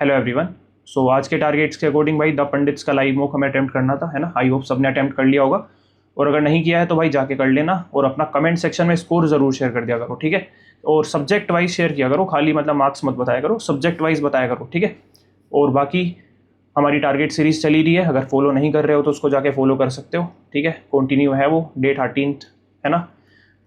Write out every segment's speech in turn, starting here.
Hello everyone. सो आज के targets के अकॉर्डिंग भाई द पंडित्स का लाइव मॉक हमें अटेम्प्ट करना था, है ना। आई होप सबने अटेम्प्ट कर लिया होगा, और अगर नहीं किया है तो भाई जाके कर लेना, और अपना कमेंट सेक्शन में स्कोर ज़रूर शेयर कर दिया करो, ठीक है। और सब्जेक्ट वाइज शेयर किया करो, खाली मतलब मार्क्स मत बताया करो, सब्जेक्ट वाइज बताया करो, ठीक है। और बाकी हमारी टारगेट सीरीज चली रही है, अगर फॉलो नहीं कर रहे हो तो उसको जाके फॉलो कर सकते हो, ठीक है। कंटिन्यू है वो, डे 13 है ना।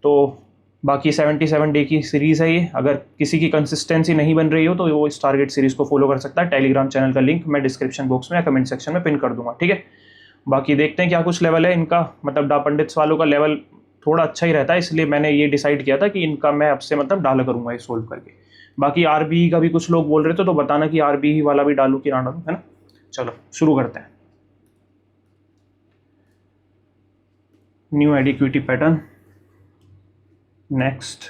तो बाकी 77 डे की सीरीज़ है ये। अगर किसी की कंसिस्टेंसी नहीं बन रही हो तो वो इस टारगेट सीरीज़ को फॉलो कर सकता है। टेलीग्राम चैनल का लिंक मैं डिस्क्रिप्शन बॉक्स में या कमेंट सेक्शन में पिन कर दूंगा, ठीक है। बाकी देखते हैं क्या कुछ लेवल है इनका, मतलब डा पंडित्स वालों का लेवल थोड़ा अच्छा ही रहता है, इसलिए मैंने ये डिसाइड किया था कि इनका मैं अब से मतलब डाला करूँगा ये सोल्व करके। बाकी आरबी का भी कुछ लोग बोल रहे थे, तो बताना कि आरबी वाला भी डालूँ कि ना डालूँ, है ना। चलो शुरू करते हैं। न्यू एडिक्विटी पैटर्न, नेक्स्ट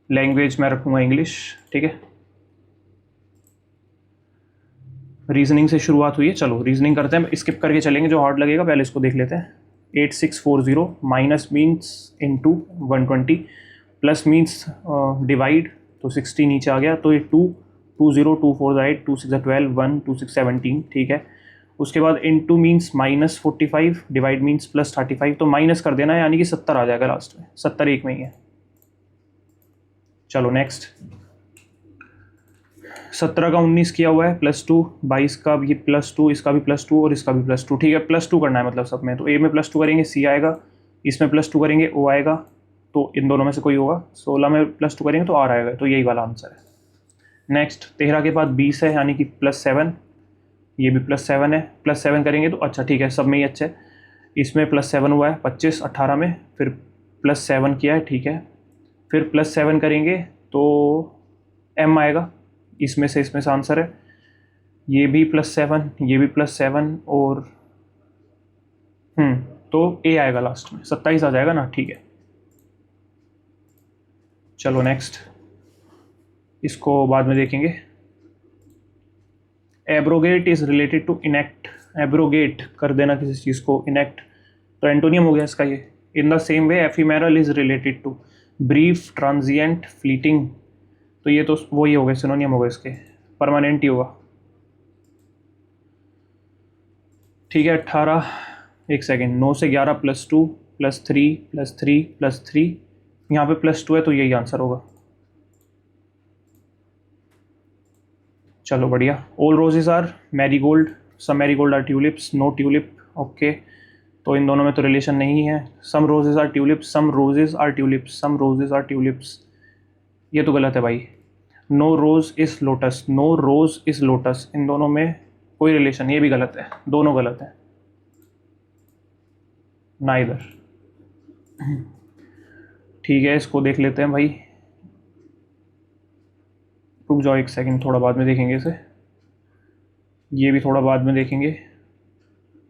लैंग्वेज मैं रखूँगा इंग्लिश, ठीक है। रीजनिंग से शुरुआत हुई है, चलो रीजनिंग करते हैं, स्किप करके चलेंगे, जो हार्ड लगेगा पहले इसको देख लेते हैं। 8640 minus means into 120 plus means divide, तो 60 नीचे आ गया, तो ये 2 2 0 2 4 8 2 6 12 1 2 6 17, ठीक है। उसके बाद into means minus 45, divide means plus 35, तो माइनस कर देना है, यानी कि 70 आ जाएगा लास्ट में, 70 एक में ही है। चलो नेक्स्ट, 17 का 19 किया हुआ है, +2, 22 का भी +2, इसका भी +2 और इसका भी +2, ठीक है। +2 करना है मतलब सब में, तो ए में +2 करेंगे सी आएगा, इसमें +2 करेंगे ओ आएगा, तो इन दोनों में से कोई होगा। 16 में +2 करेंगे तो आर आएगा, तो यही वाला आंसर है। नेक्स्ट 13 के बाद 20 है, यानी कि +7, ये भी +7 है, +7 करेंगे तो अच्छा ठीक है, सब में ही अच्छा है। इसमें +7 हुआ है 25, 18 में, फिर +7 किया है, ठीक है। फिर +7 करेंगे तो एम आएगा, इसमें से आंसर है। ये भी +7, ये भी +7, और तो ए आएगा लास्ट में, 27 आ जाएगा ना, ठीक है। चलो नेक्स्ट, इसको बाद में देखेंगे। Abrogate is related to enact, abrogate कर देना किसी चीज़ को, इनेक्ट तो एंटोनियम हो गया इसका ये। In the same way ephemeral is related to brief, transient, fleeting, तो ये तो वही हो गए, सिनोनियम हो गए इसके, परमानेंट ही होगा, ठीक है। 18, एक सेकेंड, 9 से 11 +2 +3 +3 +3, यहाँ पे +2 है तो यही आंसर होगा। चलो बढ़िया। All roses are marigold, some marigold are tulips, no tulip, okay. तो इन दोनों में तो रिलेशन नहीं है। Some roses are tulips, some roses are tulips, some roses are tulips, ये तो गलत है भाई। No rose is lotus, no rose is lotus, इन दोनों में कोई रिलेशन, ये भी गलत है, दोनों गलत है, नाइदर, ठीक है। इसको देख लेते हैं भाई, रुक जाओ एक सेकंड, थोड़ा बाद में देखेंगे इसे, ये भी थोड़ा बाद में देखेंगे।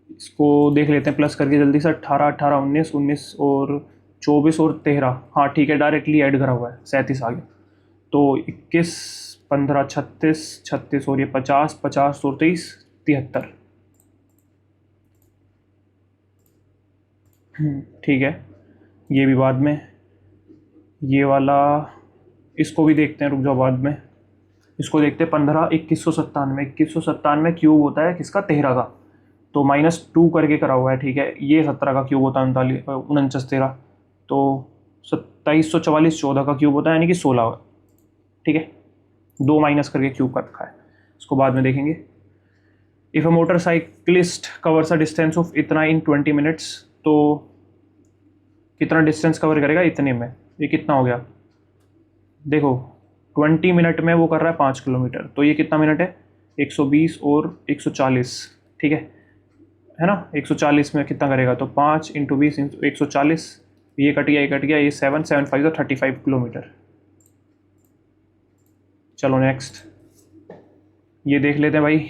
इसको देख लेते हैं प्लस करके जल्दी से, 18 18 19 19 और 24 और 13, हाँ ठीक है, डायरेक्टली ऐड करा हुआ है, 37 आ गया, तो 21 15 36 36 और ये 50 50 और 23 73, ठीक है। ये भी बाद में, ये वाला इसको भी देखते हैं, रुक जाओ बाद में, इसको देखते हैं। 15 2197, 2197 क्यूब होता है किसका, 13 का, तो -2 करके करा हुआ है, ठीक है। ये 17 का क्यूब होता है 49 13, तो 2744 14 का क्यूब होता है, यानी कि 16, ठीक है। 2 माइनस करके क्यूब कर रखा है, इसको बाद में देखेंगे। If a motorcyclist covers a distance of इतना इन 20 मिनट्स, तो कितना डिस्टेंस कवर करेगा इतने में, ये कितना हो गया देखो, 20 मिनट में वो कर रहा है 5 किलोमीटर, तो ये कितना मिनट है, 120 और 140, ठीक है ना। 140 में कितना करेगा, तो 5 × 20 × 140, ये कट गया, ये कट गया, ये 7 7 5 और 35 किलोमीटर। चलो नेक्स्ट, ये देख लेते हैं भाई।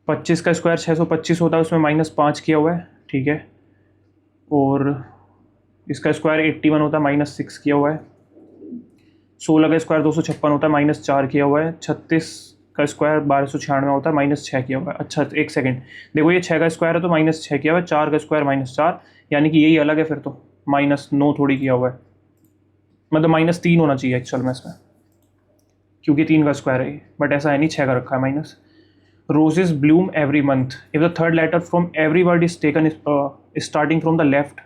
25 का स्क्वायर 625 होता है, उसमें -5 किया हुआ है, ठीक है। और इसका स्क्वायर 81 होता है, -6 किया हुआ है। 16 का स्क्वायर 256 होता है, -4 किया हुआ है। 36 का स्क्वायर 1296 होता है, -6 किया हुआ है। अच्छा एक सेकंड, देखो ये 6 का स्क्वायर है तो -6 किया हुआ है, 4 का स्क्वायर -4, यानी कि यही अलग है, फिर तो -9 थोड़ी किया हुआ है, मतलब -3 होना चाहिए एक्चुअल में इसमें, क्योंकि 3 का स्क्वायर है, बट ऐसा है नहीं, 6 का रखा है minus. Roses bloom every month if the third letter from every word is taken starting from the left,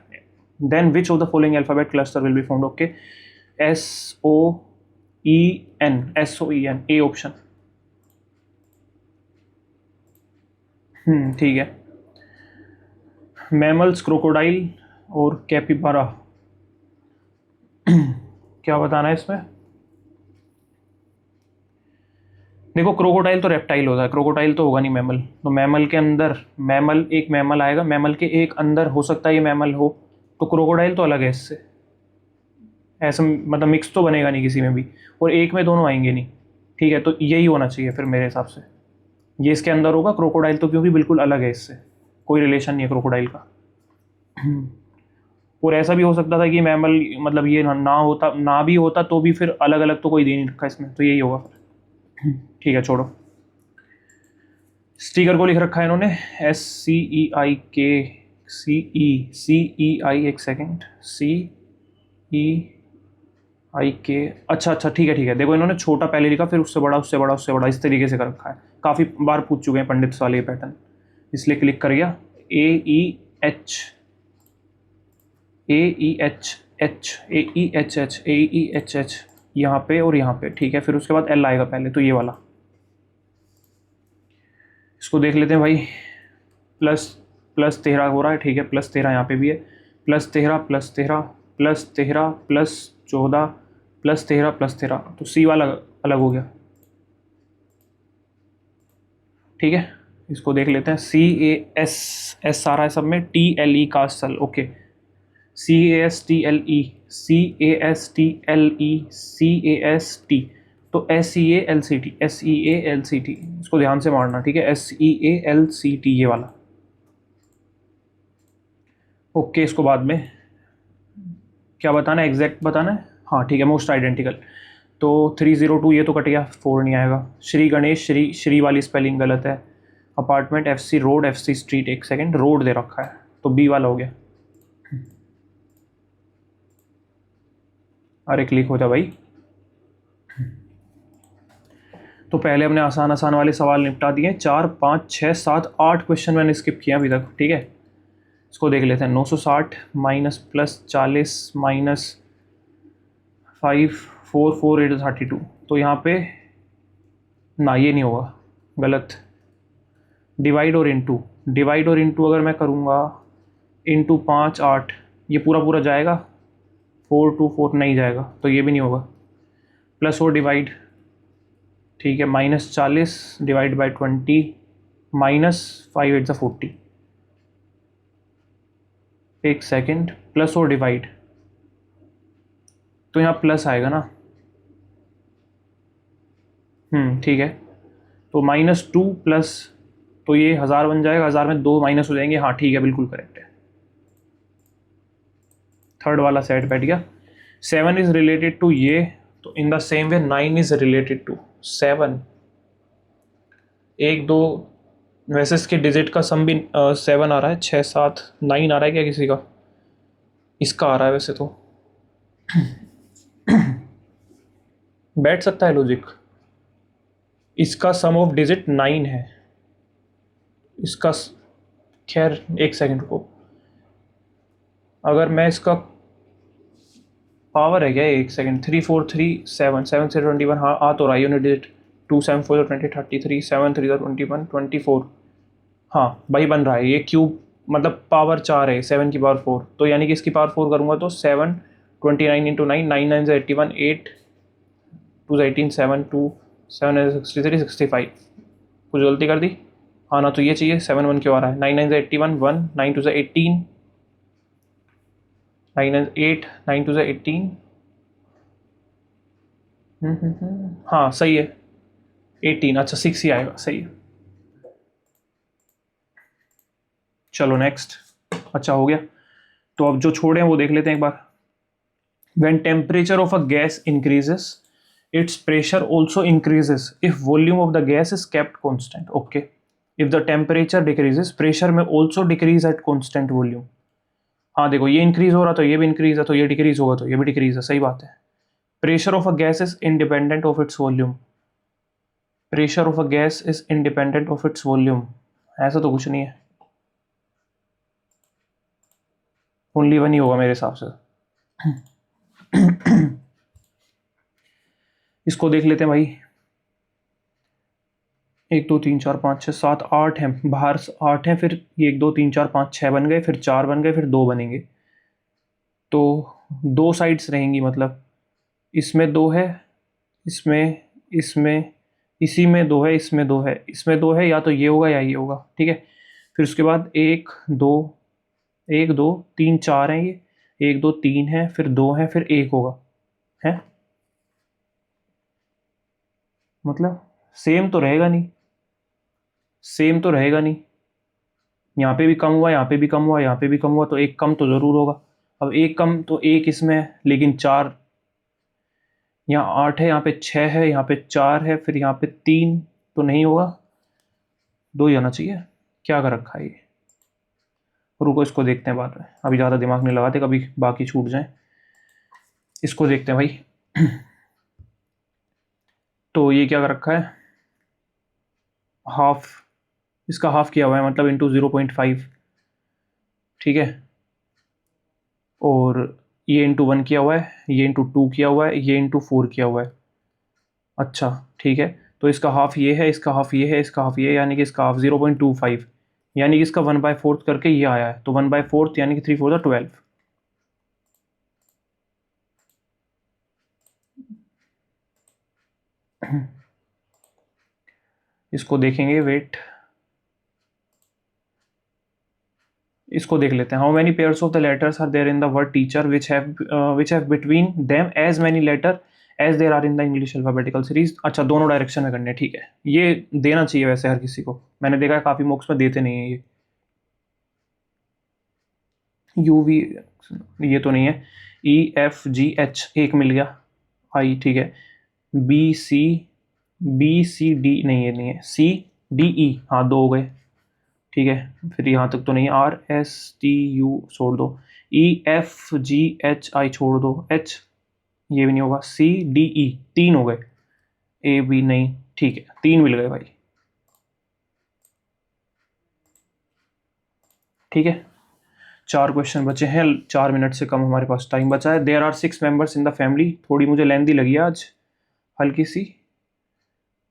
then which of the following alphabet cluster will be found. Okay, SOEN, SOEN, A option. ठीक है। Mammals, crocodile और capybara, क्या बताना है इसमें? देखो crocodile तो reptile होता है, क्रोकोडाइल तो होगा नहीं मैमल। तो मैमल के अंदर मैमल, एक मैमल आएगा, मैमल के एक अंदर हो सकता है ये मैमल हो, तो क्रोकोडाइल तो अलग है इससे, ऐसा मतलब मिक्स तो बनेगा नहीं किसी में भी, और एक में दोनों आएंगे नहीं। ठीक है, तो यही होना चाहिए फिर मेरे हिसाब से, ये इसके अंदर होगा क्रोकोडाइल, तो क्योंकि बिल्कुल अलग है इससे, कोई रिलेशन नहीं है क्रोकोडाइल का। और ऐसा भी हो सकता था कि मैमल मतलब ये ना होता, ना भी होता तो भी फिर अलग अलग तो कोई दे नहीं रखा इसमें, तो यही होगा फिर। ठीक है, छोड़ो। स्टिकर को लिख रखा है इन्होंने SCEIK, एक सेकेंड, CEIK, अच्छा ठीक है। देखो इन्होंने छोटा पहले लिखा, फिर उससे बड़ा, उससे बड़ा, उससे बड़ा, इस तरीके से कर रखा है। काफ़ी बार पूछ चुके हैं पंडित वाले ये पैटर्न, इसलिए क्लिक कर गया। AEHH यहाँ पे और यहाँ पे। ठीक है, फिर उसके बाद L आएगा पहले, तो ये वाला। इसको देख लेते हैं भाई। +13 हो रहा है, ठीक है, +13 यहाँ पे भी है, +13 +13 +13 +14 +13 तो C वाला अलग हो गया। ठीक है, इसको देख लेते हैं। CAS आ रहा है सब में, TLE कास्टल, ओके, CASTLE, CASTLE, तो SEALCT, इसको ध्यान से मारना। ठीक है, SEALCT ये वाला। ओके, इसको बाद में क्या बताना है, एग्जैक्ट बताना है। हाँ ठीक है, मोस्ट आइडेंटिकल, तो 302 ये तो कट गया, 4 नहीं आएगा। श्री गणेश, श्री वाली स्पेलिंग गलत है। Apartment, FC road, FC street, एक सेकेंड, रोड दे रखा है, तो B वाला हो गया। अरे क्लिक हो जा भाई। तो पहले हमने आसान वाले सवाल निपटा दिए, 4 5 6 7 8 क्वेश्चन मैंने स्किप किया अभी तक। ठीक है, इसको देख लेते हैं। 960 माइनस +40 माइनस 5 4 4 8 32, तो यहाँ पे ना ये नहीं होगा, गलत। डिवाइड और इनटू अगर मैं करूँगा, इनटू 5 8, ये पूरा जाएगा, 4 2 4 नहीं जाएगा, तो ये भी नहीं होगा। प्लस और डिवाइड, ठीक है, -40 डिवाइड बाई 20 -5 8 40, एक सेकेंड, प्लस और डिवाइड, तो यहाँ प्लस आएगा ना। ठीक है, तो -2 प्लस, तो ये 1000 बन जाएगा, 1000 में 2 माइनस हो जाएंगे। हाँ ठीक है, बिल्कुल करेक्ट है, थर्ड वाला सेट बैठ गया। 7 इज रिलेटेड टू ये, तो in the same way 9 is related to 7। 1 2, वैसे इसके डिजिट का सम भी 7 आ रहा है, 6 7 9 आ रहा है क्या किसी का? इसका आ रहा है वैसे तो। बैठ सकता है लॉजिक। इसका सम ऑफ डिजिट 9 है, इसका, खैर एक सेकंड को, अगर मैं इसका पावर है क्या, एक सेकंड, 3 4 3 7 7 से 21, हाँ आ तो रहा है यूनिट डिजिट, 2 7 4 20 33 7 3 21 24, हाँ भाई बन रहा है ये क्यूब, मतलब पावर 4 है, 7 की पावर 4, तो यानी कि इसकी पावर 4 करूँगा तो 7 29 इंटू 9 9 9 से 81 8 2 से 18 7 2 7 63 65, कुछ गलती कर दी। हाँ ना, तो ये चाहिए, 7 1 क्यों आ रहा है, 9 9 से 81 1 9 2 से 18 9 8 9 2 से 18, हाँ सही है 18, अच्छा 6 ही आएगा, सही है। चलो नेक्स्ट, अच्छा हो गया। तो अब जो छोड़े हैं वो देख लेते हैं एक बार। When temperature of a gas increases, its pressure also increases if volume of the gas is kept constant. Okay. If the temperature decreases, pressure may also decrease at constant volume. हाँ देखो, ये इंक्रीज हो रहा तो ये भी increase है, तो ये डिक्रीज होगा तो ये भी डिक्रीज है, सही बात है। Pressure of a gas is independent of its volume, pressure of a gas is independent of its volume, ऐसा तो कुछ नहीं है, ओनली वन ही होगा मेरे हिसाब से। इसको देख लेते हैं भाई, 1 2 3 4 5 6 7 8 हैं, बाहर 8 हैं, फिर ये 1 2 3 4 5 6 बन गए, फिर 4 बन गए, फिर 2 बनेंगे, तो 2 साइड्स रहेंगी, मतलब इसमें 2 है, इसमें इसमें इसी में 2 है, इसमें 2 है, इसमें 2 है, या तो ये होगा या ये होगा, ठीक है। फिर उसके बाद 1 2 1 2 3 4 हैं, ये 1 2 3 है, फिर 2 है, फिर 1 होगा, है मतलब सेम तो रहेगा नहीं, सेम तो रहेगा नहीं, यहाँ पे भी कम हुआ, यहाँ पे भी कम हुआ, यहाँ पे भी कम हुआ, तो एक कम तो ज़रूर होगा। अब एक कम तो एक इसमें है, लेकिन 4 यहाँ 8 है, यहाँ पे 6 है, यहाँ पे 4 है, फिर यहाँ पे 3 तो नहीं होगा, 2 ही आना चाहिए, क्या कर रखा है ये। रुको इसको देखते हैं बाद में, अभी ज़्यादा दिमाग नहीं लगाते, कभी बाकी छूट जाए। इसको देखते हैं भाई। तो ये क्या कर रखा है, हाफ, इसका हाफ किया हुआ है, मतलब इंटू 0.5, ठीक है, और ये इंटू 1 किया हुआ है, ये इंटू 2 किया हुआ है, ये इंटू 4 किया हुआ है। अच्छा ठीक है, तो इसका हाफ ये है, इसका हाफ ये है, इसका हाफ ये है, यानी कि इसका हाफ 0.25, यानी कि इसका 1/4 करके ये आया है, तो 1/4 यानी कि 3 4 12। इसको देखेंगे, वेट, इसको देख लेते हैं। How many pairs of the letters are there in the word teacher which have between them as many letter as there are in the English alphabetical series. अच्छा, दोनों डायरेक्शन में करने हैं, ठीक है, ये देना चाहिए वैसे हर किसी को, मैंने देखा है काफ़ी मॉक्स में देते नहीं है ये। यू वी, ये तो नहीं है, EFGH एक मिल गया, आई ठीक है, BCD नहीं, ये नहीं है, CDE हाँ 2 हो गए, ठीक है, फिर यहाँ तक तो नहीं, RSTU छोड़ दो, EFGHI छोड़ दो, H ये भी नहीं होगा, CDE 3 हो गए, AB नहीं, ठीक है 3 मिल गए भाई, ठीक है। 4 क्वेश्चन बचे हैं, 4 मिनट से कम हमारे पास टाइम बचा है। There are 6 members in the family, थोड़ी मुझे लेंदी लगी आज, हल्की सी,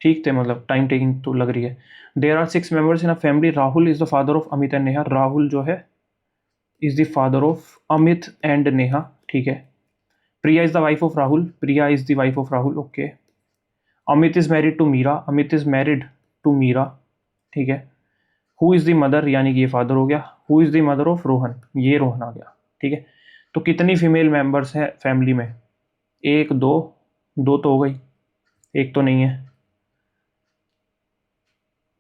ठीक थे, मतलब टाइम टेकिंग तो लग रही है। There are 6 members in a family, Rahul is the father of Amit and Neha, Rahul जो है is the father of Amit and Neha, ठीक है। Priya is the wife of Rahul, Priya is the wife of Rahul, okay. Amit is married to Meera, Amit is married to Meera, ठीक है। Who is the mother, यानी कि ये father हो गया, who is the mother of Rohan, ये रोहन आ गया, ठीक है। तो कितनी फीमेल मेंबर्स हैं फैमिली में, 1 2, 2 तो हो गई, एक तो नहीं है,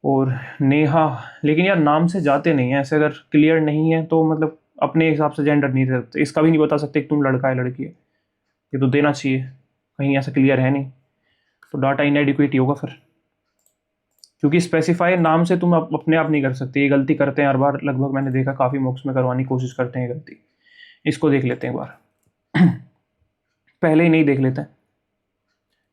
और नेहा, लेकिन यार नाम से जाते नहीं है ऐसे, अगर क्लियर नहीं है तो मतलब अपने हिसाब से जेंडर नहीं दे सकते, इसका भी नहीं बता सकते कि तुम लड़का है लड़की है, ये तो देना चाहिए, कहीं ऐसा क्लियर है नहीं, तो डाटा इनएडिक्वेट ही होगा फिर, क्योंकि स्पेसिफाई नाम से तुम अपने आप नहीं कर सकते, ये गलती करते हैं हर बार, लगभग मैंने देखा काफ़ी मॉक्स में करवाने की कोशिश करते हैं गलती। इसको देख लेते हैं एक बार। पहले ही नहीं देख लेते हैं,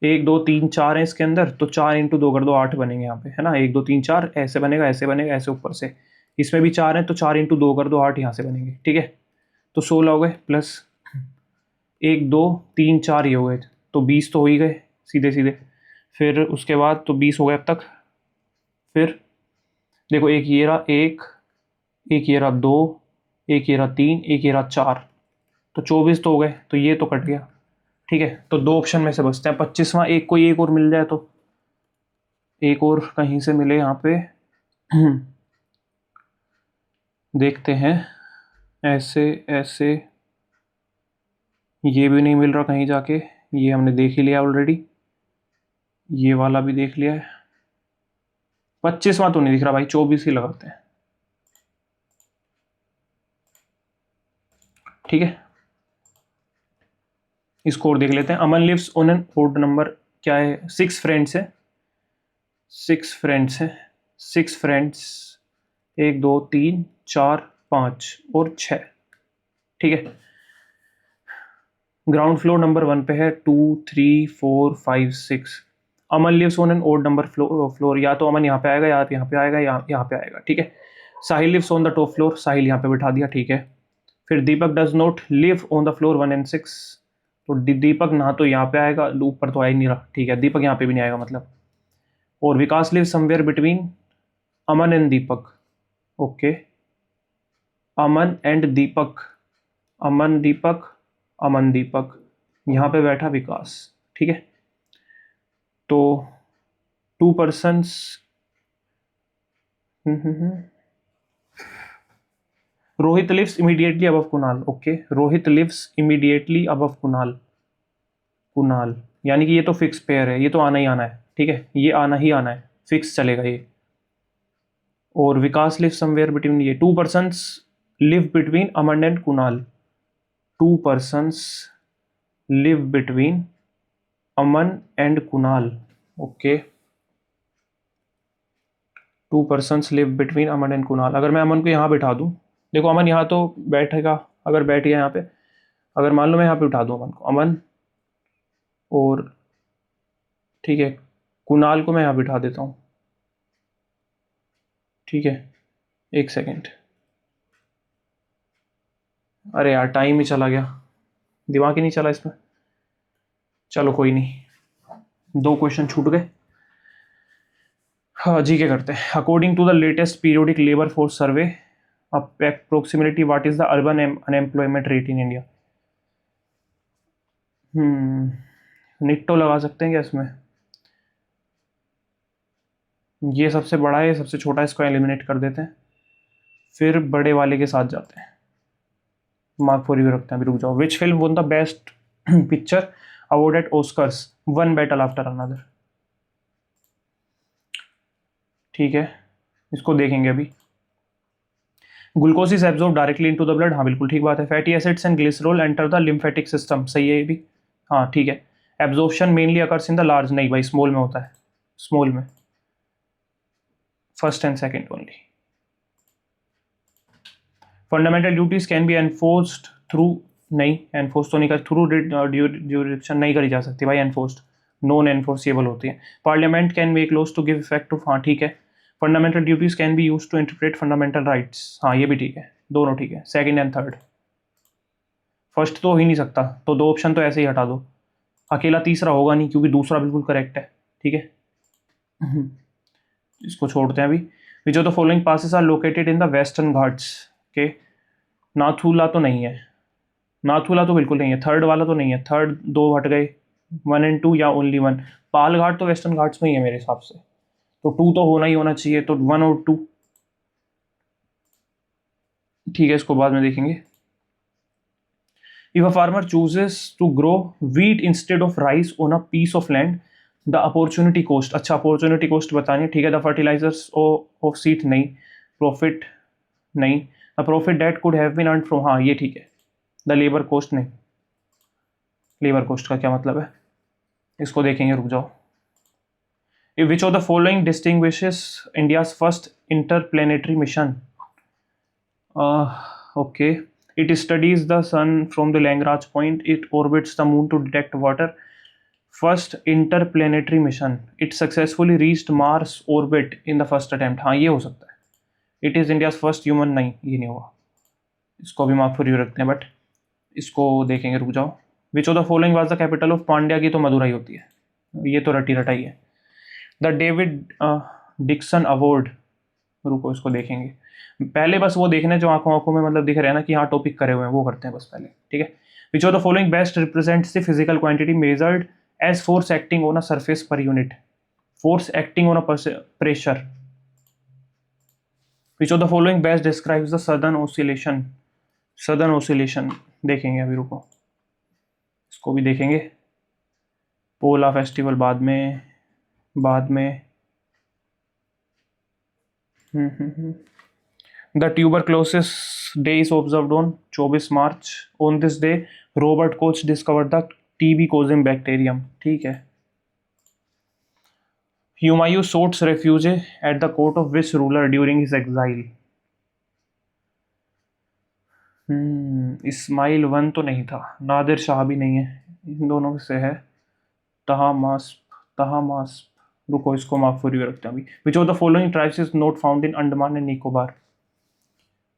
1 2 3 4 है इसके अंदर, तो 4 इंटू 2 कर दो, 8 बनेंगे यहाँ पे, है ना, 1 2 3 4 ऐसे बनेगा, ऐसे बनेगा, ऐसे ऊपर से, इसमें भी 4 हैं, तो 4 इंटू 2 कर दो, 8 यहाँ से बनेंगे, ठीक है। तो 16 हो गए, प्लस 1 2 3 4 ये हो गए, तो 20 तो हो ही गए सीधे सीधे, फिर उसके बाद तो 20 हो गए अब तक, फिर देखो एक ये रहा, एक ये रहा 2, एक ये रहा 3, एक ये रहा 4, तो 24 तो हो गए, तो ये तो कट गया, ठीक है। तो 2 ऑप्शन में से बचते हैं, 25वां एक कोई एक और मिल जाए, तो एक और कहीं से मिले यहाँ पे। देखते हैं, ऐसे ऐसे, ये भी नहीं मिल रहा कहीं जाके, ये हमने देख ही लिया ऑलरेडी, ये वाला भी देख लिया है, 25वां तो नहीं दिख रहा भाई, 24 ही लगाते हैं, ठीक है। इसको और देख लेते हैं। Aman lives on an odd number, क्या है, 6 फ्रेंड्स है, 6 फ्रेंड्स है, 6 फ्रेंड्स, 1 2 3 4 5 और 6, ठीक है। ग्राउंड फ्लोर नंबर 1 पे है 2 3 4 5 6, Aman lives on an odd number floor, या तो अमन यहाँ पे आएगा या यहाँ पे आएगा या यहाँ पे आएगा, ठीक है। Sahil lives on the top floor, Sahil यहाँ पे बिठा दिया, ठीक है। फिर Deepak does not live on the floor 1 and 6, तो दीपक ना तो यहाँ पे आएगा, ऊपर तो आ ही नहीं रहा, ठीक है, दीपक यहाँ पे भी नहीं आएगा मतलब। और Vikas live somewhere between Aman and Deepak, okay, Aman and Deepak, Aman Deepak, Aman Deepak, यहाँ पे बैठा विकास, ठीक है। तो 2 persons, Rohit lives immediately above Kunal, okay, Rohit lives immediately above Kunal, Kunal, यानी कि ये तो फिक्स पेयर है, ये तो आना ही आना है, ठीक है, ये आना ही आना है, फिक्स चलेगा ये। और विकास लिव समवेयर बिटवीन, ये 2 persons live between Aman and Kunal, 2 persons live between Aman and Kunal, okay, 2 persons live between Aman and Kunal. अगर मैं अमन को यहाँ बिठा दूँ, देखो अमन यहाँ तो बैठेगा, अगर बैठ गया यहाँ पे, अगर मान लो मैं यहाँ पे उठा दूँ अमन को, अमन और ठीक है, कुणाल को मैं यहाँ बिठा देता हूँ, ठीक है, 1 सेकेंड, अरे यार टाइम ही चला गया, दिमाग ही नहीं चला इसमें, चलो कोई नहीं, 2 क्वेश्चन छूट गए। हाँ जी, क्या करते हैं, according to the latest periodic labour force survey approximately what is the urban unemployment rate in India. निट्टो लगा सकते हैं क्या इसमें, ये सबसे बड़ा है, सबसे छोटा, इसको एलिमिनेट कर देते हैं, फिर बड़े वाले के साथ जाते हैं, मार्क फॉर यू रखते हैं, अभी रुक जाओ। Which film won the best picture award eight Oscars, one battle after another, ठीक है, इसको देखेंगे अभी। Glucose is absorb directly into the blood, हाँ बिल्कुल ठीक बात है। Fatty acids and glycerol enter the lymphatic system, सही है ये भी, हाँ ठीक है। Absorption mainly occurs in the large, नहीं भाई स्मॉल में होता है, स्मॉल में, first and second only. Fundamental duties can B enforced through, नहीं एनफोर्स तो नहीं कर, थ्रू ड्यूरेक्शन नहीं करी जा सकती भाई, एनफोर्स्ड नॉन एनफोर्सिएबल होती है। Parliament can make laws to give effect to, हाँ ठीक है। Fundamental duties can be use to interpret fundamental rights, हाँ ये भी ठीक है, दोनों ठीक है, सेकंड एंड थर्ड। फर्स्ट तो हो ही नहीं सकता, तो 2 ऑप्शन तो ऐसे ही हटा दो, अकेला तीसरा होगा नहीं क्योंकि दूसरा बिल्कुल करेक्ट है, ठीक है। इसको छोड़ते हैं अभी। Which of the following passes are located in the western Ghats, के, नाथुला तो नहीं है, नाथुला तो बिल्कुल नहीं है, थर्ड वाला तो नहीं है, थर्ड 2 हट गए, 1 and 2 या ओनली 1, पाल घाट तो वेस्टर्न घाट्स में ही है मेरे हिसाब से, तो 2 तो होना ही होना चाहिए, तो 1 और 2, ठीक है, इसको बाद में देखेंगे। If a farmer chooses to grow wheat instead of rice on a piece of land, the opportunity cost, अच्छा अपॉर्चुनिटी कॉस्ट बतानी है, ठीक है। द फर्टिलाइजर्स ऑफ सीड नहीं, प्रॉफिट नहीं, the profit that could have been earned from, हाँ ये ठीक है। द लेबर कॉस्ट नहीं, लेबर कॉस्ट का क्या मतलब है, इसको देखेंगे, रुक जाओ। Which of the following distinguishes India's first interplanetary mission, okay, it studies the sun from the Lagrange point, it orbits the moon to detect water, first interplanetary mission, it successfully reached Mars orbit in the first attempt, हाँ ये हो सकता है। it is India's first human, नहीं ये नहीं होगा, इसको भी मार्क फॉर यू रखते हैं, बट इसको देखेंगे, रुक जाओ। Which of the following was the capital of Pandya, की तो मदुरई होती है, ये तो रटी रटाई है। द डेविड डिक्सन अवार्ड, रुको इसको देखेंगे पहले, बस वो देखने जो आंखों आंखों में मतलब दिख रहे हैं ना कि हाँ टॉपिक करे हुए हैं, वो करते हैं बस पहले, ठीक है। Which of the following best represents the physical quantity measured as force acting on a surface per unit, force acting on a pressure. Which of the following best describes the southern oscillation, southern oscillation देखेंगे अभी, रुको इसको भी देखेंगे। पोला festival बाद में, बाद में। The tuberculosis day is observed on 24 March. On this day, Robert Koch discovered the TB causing bacterium. ठीक है। Humayun sought refuge at the court of which ruler during his exile? Ismail 1 तो नहीं था, नादिर शाह भी नहीं है, इन दोनों से है। तहामास्प तहामास, रुको इसको माफ फॉर यू रखते हैं अभी। Which of the following tribes is not found in Andaman and Nicobar?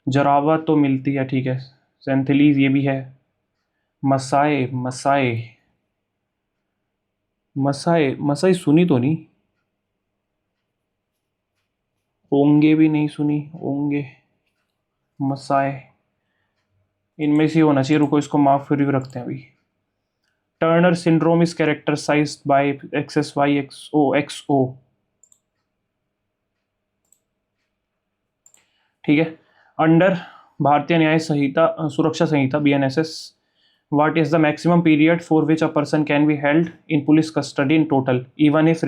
Jarawa तो मिलती है, ठीक है। सेंथलीज ये भी है। मसाए मसाए मसाए मसाई सुनी तो नहीं। ओंगे भी नहीं सुनी, ओंगे मसाए, इनमें से होना चाहिए। रुको इसको माफ फिर भी रखते हैं अभी। Turner syndrome is characterised by XSY XO। ठीक है। Under Bharatiya Nyaya Sanhita Suraksha Sanhita BNSS, what is the maximum period for which a person can be held in police custody in total, even if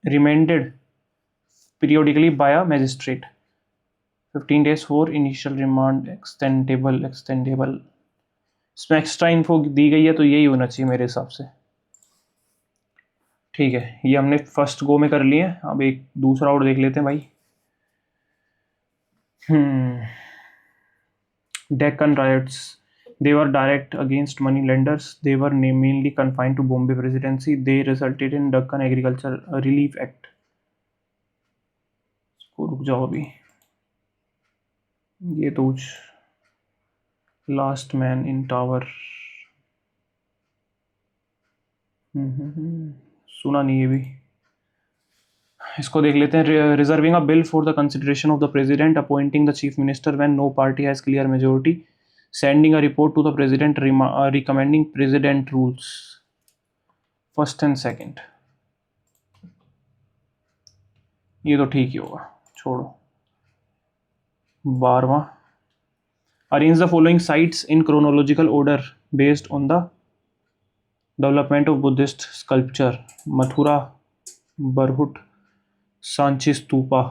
remanded periodically by a magistrate? 15 days for initial remand, extendable। इसमें extra info दी गई है तो यही होना चाहिए मेरे हिसाब से। ठीक है, ये हमने फर्स्ट गो में कर लिए। अब एक दूसरा और देख लेते हैं भाई। Deccan riots, they were direct against money lenders. They were mainly confined to Bombay Presidency. They resulted in Deccan Agriculture Relief Act. इसको रुक जाओ अभी, ये तो लास्ट मैन इन टावर सुना नहीं है भी। इसको देख लेते हैं। Reserving a bill for the consideration of the president, appointing the chief minister when no party has clear majority, sending a report to the president, recommending president rules. First and second, ये तो ठीक ही होगा, छोड़ो। 12वां, arrange the following sites in chronological order based on the development of Buddhist sculpture. Mathura, Bharhut, Sanchi stupa.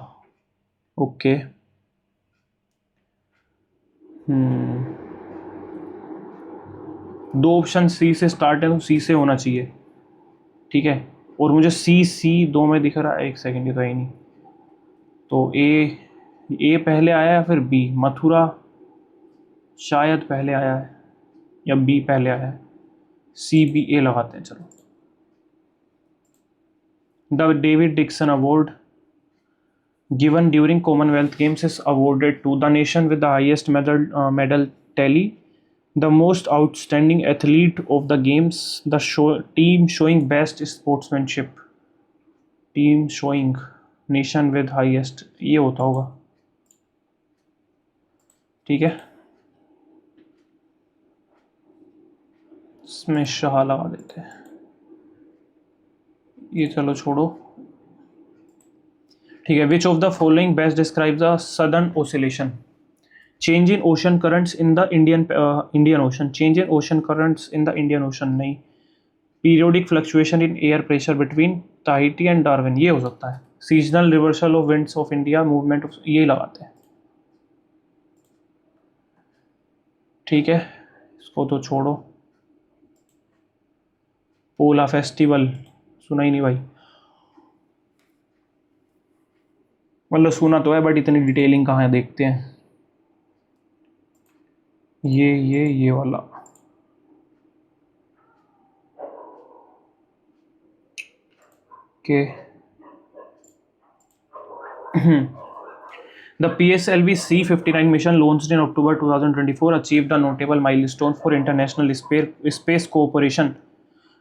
Okay. दो option C से start है तो सी से होना चाहिए, ठीक है। और मुझे सी दो में दिख रहा है, एक सेकंड, ये तो है ही नहीं। तो ए पहले आया या फिर बी? मथुरा शायद पहले आया है या बी पहले आया है। CBA लगाते हैं, चलो। The David Dixon award given during Commonwealth Games is awarded to the nation with the highest medal tally, the most outstanding athlete of the games, the team showing best sportsmanship, team showing, nation with highest, ये होता होगा, ठीक है। इसमें शाह लगा देते हैं, ये चलो छोड़ो, ठीक है। Which of the following best describe the southern oscillation? Change in ocean currents in the Indian ocean, change in ocean currents in the Indian ocean नहीं। Periodic fluctuation in air pressure between Tahiti and Darwin, ये हो सकता है। Seasonal reversal of winds of India, movement of, ये लगाते हैं, ठीक है। इसको तो छोड़ो। पोला फेस्टिवल सुना ही नहीं भाई, मतलब सुना तो है बट इतनी डिटेलिंग कहाँ है, देखते हैं। ये वाला, के The PSLV C-59 mission launched in October 2024 achieved a notable milestone for international space cooperation.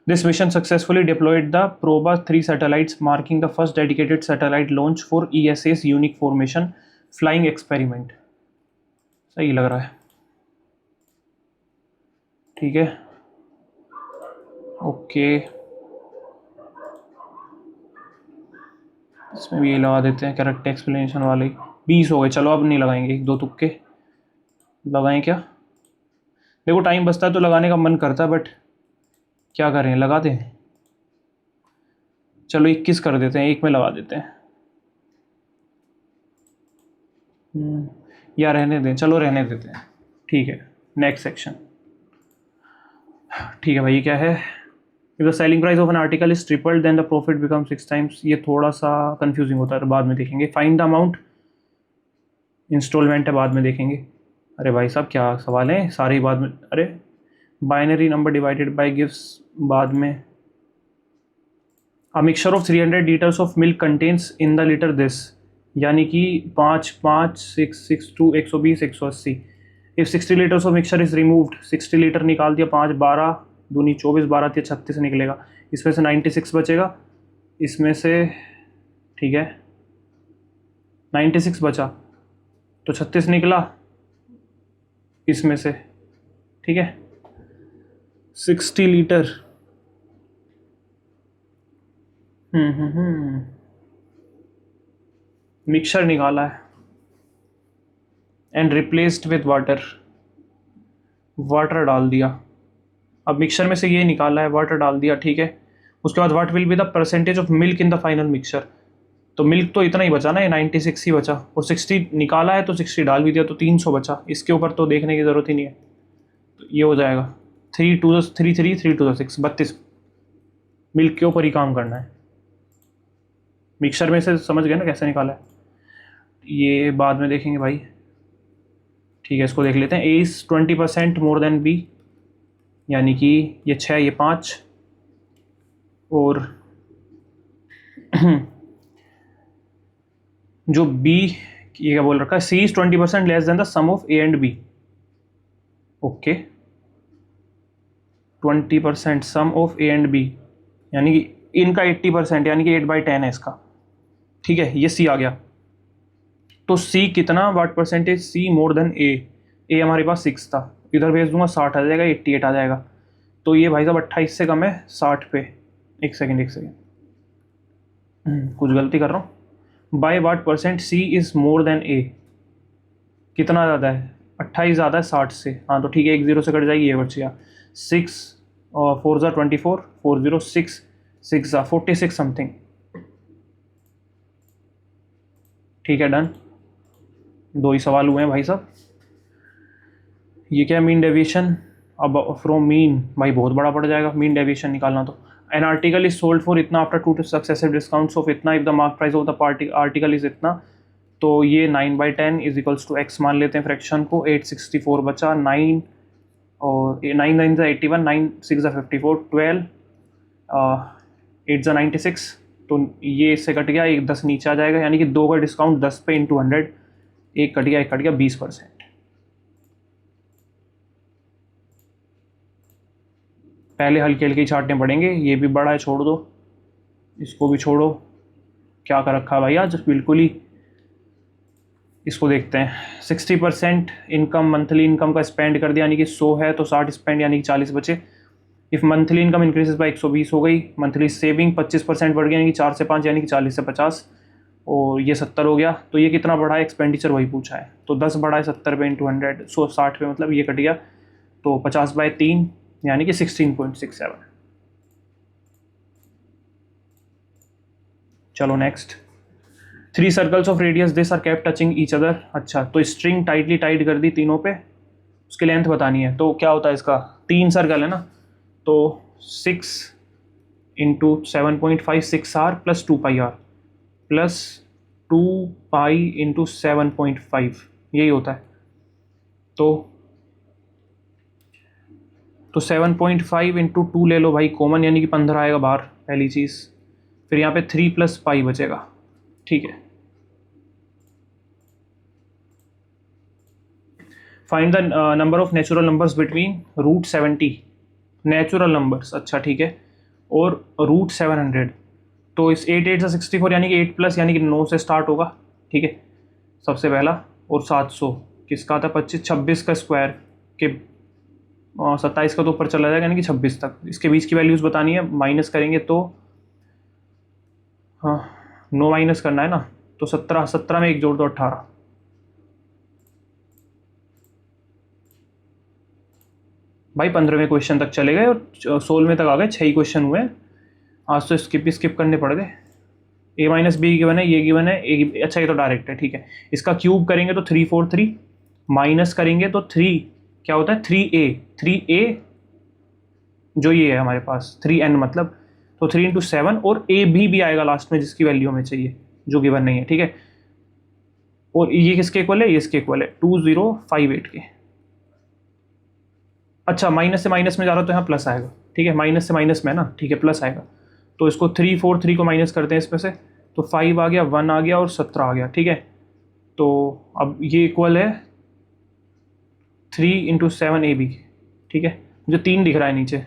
This mission successfully deployed the Proba 3 satellites, marking the first dedicated satellite launch for ESA's unique formation flying experiment. सही लग रहा है, ठीक है, okay. इसमें भी ये लगा देते हैं, करेक्ट एक्सप्लेनेशन वाले। 20 हो गए, चलो अब नहीं लगाएंगे, एक दो तुक्के लगाएं क्या? देखो टाइम बचता है तो लगाने का मन करता है बट क्या करें, लगा दें। चलो 21 कर देते हैं, एक में लगा देते हैं, या रहने दें, चलो रहने देते हैं, ठीक है। नेक्स्ट सेक्शन, ठीक है भाई, क्या है? If the selling price of an article is tripled then the profit become 6 times। ये थोड़ा सा कंफ्यूजिंग होता है, तो बाद में देखेंगे। फाइंड द अमाउंट, इंस्टॉलमेंट है, बाद में देखेंगे। अरे भाई साहब क्या सवाल है, सारे ही बाद में। अरे binary number divided by gives बाद में, a mixture of 300 litres of milk contains in the litre this, यानी कि 5 5 6 6 2 120 180। If 60 litres of mixture is removed, 60 litre निकाल दिया, 5 12 दूनी 24 12 या 36 निकलेगा, इसमें से 96 बचेगा, इसमें से ठीक है 96 बचा तो 36 निकला इसमें से, ठीक है 60 लीटर। मिक्सचर निकाला है and replaced with water, water डाल दिया। अब मिक्सचर में से ये निकाला है, वाटर डाल दिया, ठीक है। उसके बाद what will be the percentage of milk in the final mixture, तो मिल्क तो इतना ही बचा ना, ये 96 ही बचा, और 60 निकाला है तो 60 डाल भी दिया तो 300 बचा। इसके ऊपर तो देखने की ज़रूरत ही नहीं है, तो ये हो जाएगा 3 2 3 3 3 2 6 32। मिल्क के ऊपर ही काम करना है। मिक्सचर में से समझ गए ना कैसे निकाला है, ये बाद में देखेंगे भाई, ठीक है। इसको देख लेते हैं। A is 20% more than B, यानी कि ये 6 ये 5, और जो बी ये क्या बोल रखा है, C is 20% less than the sum of A and B. Okay 20% sum of A and B, यानी कि इनका 80%, यानी कि 8/10 है इसका, ठीक है। ये सी आ गया, तो सी कितना, what percentage C more than A हमारे पास 6 था, इधर भेज दूंगा 60 आ जाएगा, 88 आ जाएगा। तो ये भाई साहब 28 से कम है 60 पे। एक सेकेंड कुछ गलती कर रहा हूँ। By what percent C is more than A, कितना ज़्यादा है, 28 ज़्यादा है 60 से, हाँ तो ठीक है, 1 0 से कट जाएगी, ये बच गया 6 4 ज़ा 24 4 0 6 6 ज़ा 46 समथिंग, ठीक है डन। 2 ही सवाल हुए हैं भाई साहब। ये क्या मीन डेविएशन, अब फ्रॉम मीन भाई बहुत बड़ा पड़ जाएगा मीन डेविएशन निकालना। तो N article is sold for इतना आफ्टर 2 सक्सेसिव डिस्काउंट्स ऑफ इतना, if the mark price of the article is इतना, तो ये 9/10 इज इक्वल्स टू एक्स मान लेते हैं फ्रैक्शन को। 864 बचा, 9 और 9 9 ज़ा 81 9 6 ज़ा 54 12 8 ज़ा 96, तो ये इससे कट गया, एक 10 नीचे आ जाएगा, यानी कि 2 का डिस्काउंट 10 पे इंटू 100, एक कट गया 20%। पहले हल्के हल्के छांटने पड़ेंगे, ये भी बड़ा है छोड़ दो, इसको भी छोड़ो, क्या कर रखा है भाई आज बिल्कुल ही। इसको देखते हैं। 60% इनकम मंथली इनकम का स्पेंड कर दिया, यानी कि 100 है तो 60 स्पेंड, यानी कि 40 बचे। If monthly income increases by 120 हो गई, मंथली सेविंग 25% बढ़ गया, यानी कि 4 से 5, यानी कि 40 से 50, और ये 70 हो गया। तो ये कितना बढ़ा है, एक्सपेंडिचर वही पूछा है, तो 10 बढ़ा है 70 पे इंटू 100, 60 पे, मतलब ये कट गया, तो 50/3 यानी कि 16.67। चलो next. 3 circles of radius this are kept touching each other. अच्छा, तो स्ट्रिंग टाइटली टाइट कर दी तीनों पे, उसकी लेंथ बतानी है। तो क्या होता है इसका, 3 सर्कल है ना, तो 6 into 7.5 6R plus 2πr plus 2π into 7.5, यही होता है। तो 7.5 इंटू 2 ले लो भाई कॉमन, यानी कि 15 आएगा बाहर, पहली चीज़। फिर यहाँ पे 3 + π बचेगा, ठीक है। Find the number of natural numbers between √70 natural numbers, अच्छा ठीक है, और √700। तो इस 8 8 से 64, यानी कि 8 प्लस, यानी कि 9 से स्टार्ट होगा, ठीक है सबसे पहला, और 700 किसका आता है, 25 26 का स्क्वायर के 27 का तो ऊपर चला जाएगा, यानी कि 26 तक। इसके बीच की वैल्यूज़ बतानी है, माइनस करेंगे तो हाँ 9 माइनस करना है ना, तो 17 में 1 जोड़ दो 18। भाई 15वें क्वेश्चन तक चले गए और 16वें तक आ गए, 6 ही क्वेश्चन हुए हैं आज, तो स्किप करने पड़ गए। a माइनस बी गिवन है, ये गिवन है, अच्छा ये तो डायरेक्ट है, ठीक है। इसका क्यूब करेंगे तो 3 4 3, माइनस करेंगे तो 3 क्या होता है 3a जो ये है हमारे पास 3n, मतलब तो 3 × 7, और a भी आएगा लास्ट में जिसकी वैल्यू हमें चाहिए, जो गिवन नहीं है, ठीक है। और ये किसके इक्वल है, ये इसके इक्वल है 2058 के। अच्छा माइनस से माइनस में जा रहा तो यहाँ प्लस आएगा, ठीक है, माइनस से माइनस में ना, ठीक है प्लस आएगा। तो इसको 3 4 3 को माइनस करते हैं इसमें से, तो 5 आ गया, 1 आ गया और 17 आ गया, ठीक है। तो अब ये इक्वल है 3 × 7 AB, ठीक है। मुझे 3 दिख रहा है नीचे,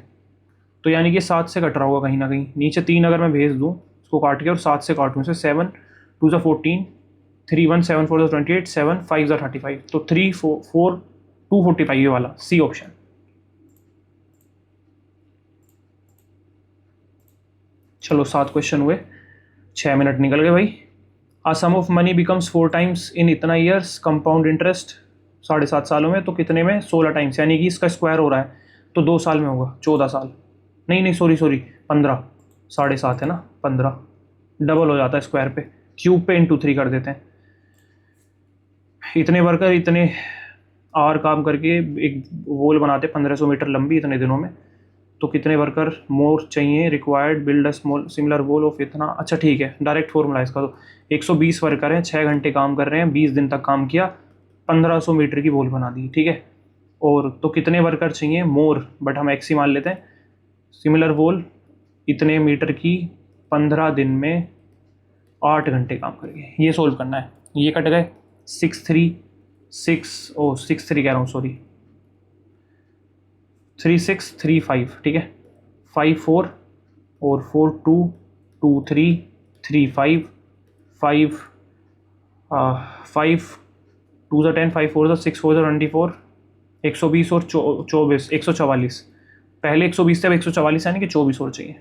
तो यानी कि 7 से कट रहा होगा कहीं ना कहीं। नीचे 3 अगर मैं भेज दूँ इसको काट के और 7 से काटूँ इसे, 7 2 ज़ा 14, 3 1 7 4 ज़ा 28, 7 5 ज़ा 35, तो 3 4 245 ये वाला सी ऑप्शन। चलो 7 क्वेश्चन हुए, 6 मिनट निकल गए भाई। A sum of money becomes 4 times in इतना ईयर्स, कंपाउंड इंटरेस्ट 7.5 सालों में, तो कितने में? 16 टाइम्स, यानी कि इसका स्क्वायर हो रहा है तो 2 साल में होगा, 14 साल। नहीं सॉरी 15, 7.5 है ना, 15 डबल हो जाता है स्क्वायर पे, क्यूब पे × 3 कर देते हैं। इतने वर्कर इतने आवर काम करके एक वॉल बनाते 1500 मीटर लंबी इतने दिनों में, तो कितने वर्कर मोर चाहिए required build a small similar wall of इतना। अच्छा ठीक है, डायरेक्ट फॉर्मूला इसका, तो 120 वर्कर हैं, 6 घंटे काम कर रहे हैं, 20 दिन तक काम किया, 1500 मीटर की वॉल बना दी, ठीक है। और तो कितने वर्कर चाहिए मोर, बट हम एक्स ही मान लेते हैं, सिमिलर वॉल इतने मीटर की 15 दिन में 8 घंटे काम करेंगे। ये सोल्व करना है। ये कट गए 6 3 कह रहा हूँ सॉरी, 3 6 3 5, ठीक है। 5 4 और 4 2 2 3 3 5 5 5 2 ज़ा 10, 5 4 ज़ा 6 4 ज़ा 24, 120 और 24 144। पहले 120 थे, अब 144 यानी कि 24 और चाहिए,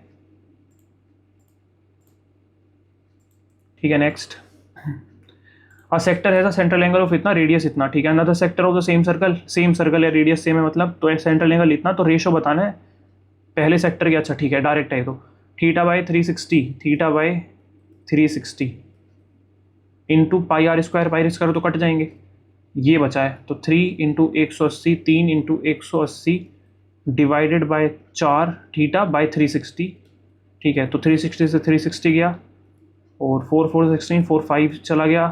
ठीक है। Next, a sector has a central angle of इतना, रेडियस इतना, ठीक है। Another sector of the same circle या रेडियस सेम है मतलब, तो सेंट्रल एंगल इतना, तो रेशो बताना है पहले सेक्टर की। अच्छा ठीक है, डायरेक्ट है तो θ/360, θ/360 इंटू πr² तो कट जाएंगे, ये बचा है, तो 3 × 180, 3 × 180 डिवाइडेड बाय 4 θ/360, ठीक है। तो 360 से 360 गया, और 4 4 16, 4 5 चला गया,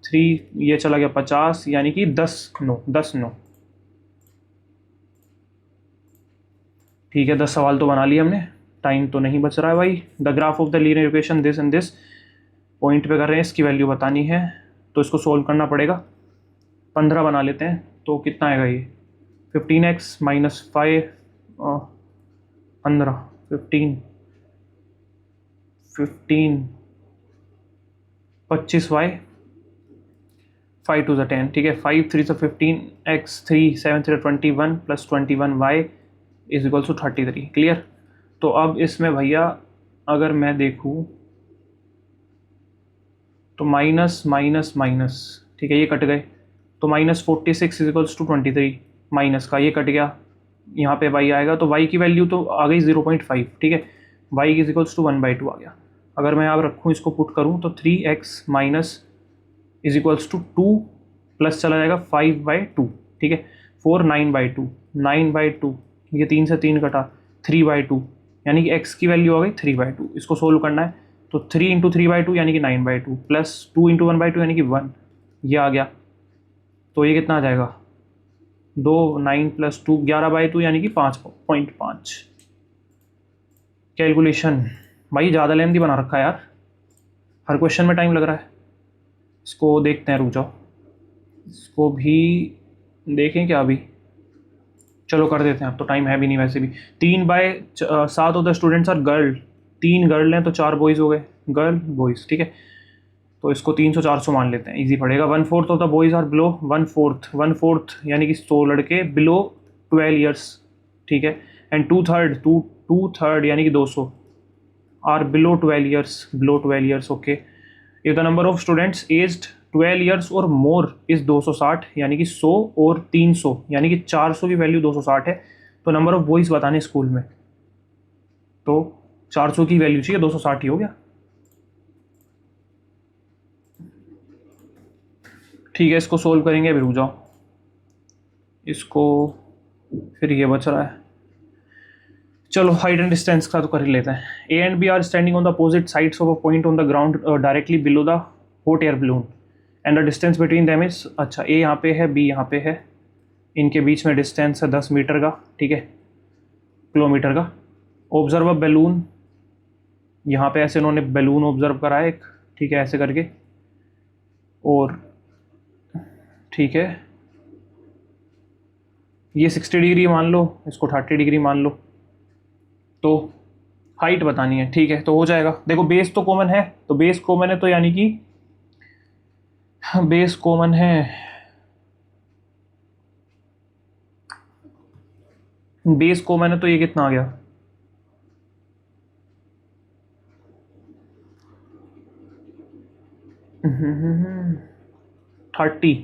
3 ये चला गया 50, यानी कि 10 9, ठीक है। 10 सवाल तो बना लिए हमने, टाइम तो नहीं बच रहा है भाई। The graph of the linear equation this and this, point पे कर रहे हैं, इसकी वैल्यू बतानी है, तो इसको सोल्व करना पड़ेगा। 15 बना लेते हैं, तो कितना आएगा ये 15x - 5 15 15 15 25y 5 2 ज़ा 10, ठीक है। 5 3 ज़ा 15, x 3 7 3 21 + 21y = 33, क्लियर। तो अब इसमें भैया अगर मैं देखूँ तो माइनस माइनस माइनस, ठीक है, ये कट गए, तो -46 = 23, माइनस का ये कट गया, यहाँ पे y आएगा, तो y की वैल्यू तो आ गई 0.5, ठीक है। y = 1/2 आ गया। अगर मैं यहाँ रखूँ, इसको पुट करूँ, तो 3x - 2 प्लस चला जाएगा 5/2, ठीक है। 4 9/2, 9/2, ये 3 से 3 कटा, 3/2, यानी कि x की वैल्यू आ गई 3/2। इसको सोल्व करना है, तो 3 × 3/2 यानी कि 9/2, प्लस 2 × 1/2 यानी कि 1, ये आ गया। तो ये कितना आ जाएगा 2 9 + 2 11/2 यानी कि 5.5। कैलकुलेशन भाई ज़्यादा लेंथी बना रखा है यार, हर क्वेश्चन में टाइम लग रहा है। इसको देखते हैं, रुक जाओ, इसको भी देखें क्या अभी, चलो कर देते हैं, अब तो टाइम है भी नहीं वैसे भी। 3/7 of the students are girl, 3 girl हैं तो 4 बॉयज़ हो गए, गर्ल बॉयज़, ठीक है। तो इसको 300 400 मान लेते हैं, इजी पड़ेगा। 1/4 of the boys are below 1/4 यानी कि 100 लड़के बिलो 12 ईयर्स, ठीक है। एंड 2/3 यानी कि 200 are below 12 years, okay. If the number of students aged 12 years or more is 260, यानी कि 100 और 300 यानी कि 400 की वैल्यू 260 है, तो नंबर ऑफ बॉयज़ बताने स्कूल में, तो 400 की वैल्यू चाहिए, 260 ही हो गया, ठीक है। इसको सोल्व करेंगे, अभी रुक जाओ, इसको फिर ये बच रहा है, चलो हाइट एंड डिस्टेंस का तो कर ही लेते हैं। A and B are standing on the opposite sides of a point on the ground directly below the hot air balloon and the distance between them is, अच्छा ए यहाँ पे है, बी यहाँ पे है, इनके बीच में डिस्टेंस है 10 मीटर का, ठीक है, किलोमीटर का। ऑब्जर्व अ बैलून यहाँ पे ऐसे उन्होंने बैलून ऑब्जर्व करा है एक, ठीक है, ऐसे करके, और ठीक है ये 60 डिग्री मान लो, इसको 30 डिग्री मान लो, तो हाइट बतानी है, ठीक है, तो हो जाएगा। देखो बेस तो कॉमन है, तो बेस कॉमन है तो यानी कि बेस कॉमन है, बेस कॉमन है तो ये कितना आ गया, 30,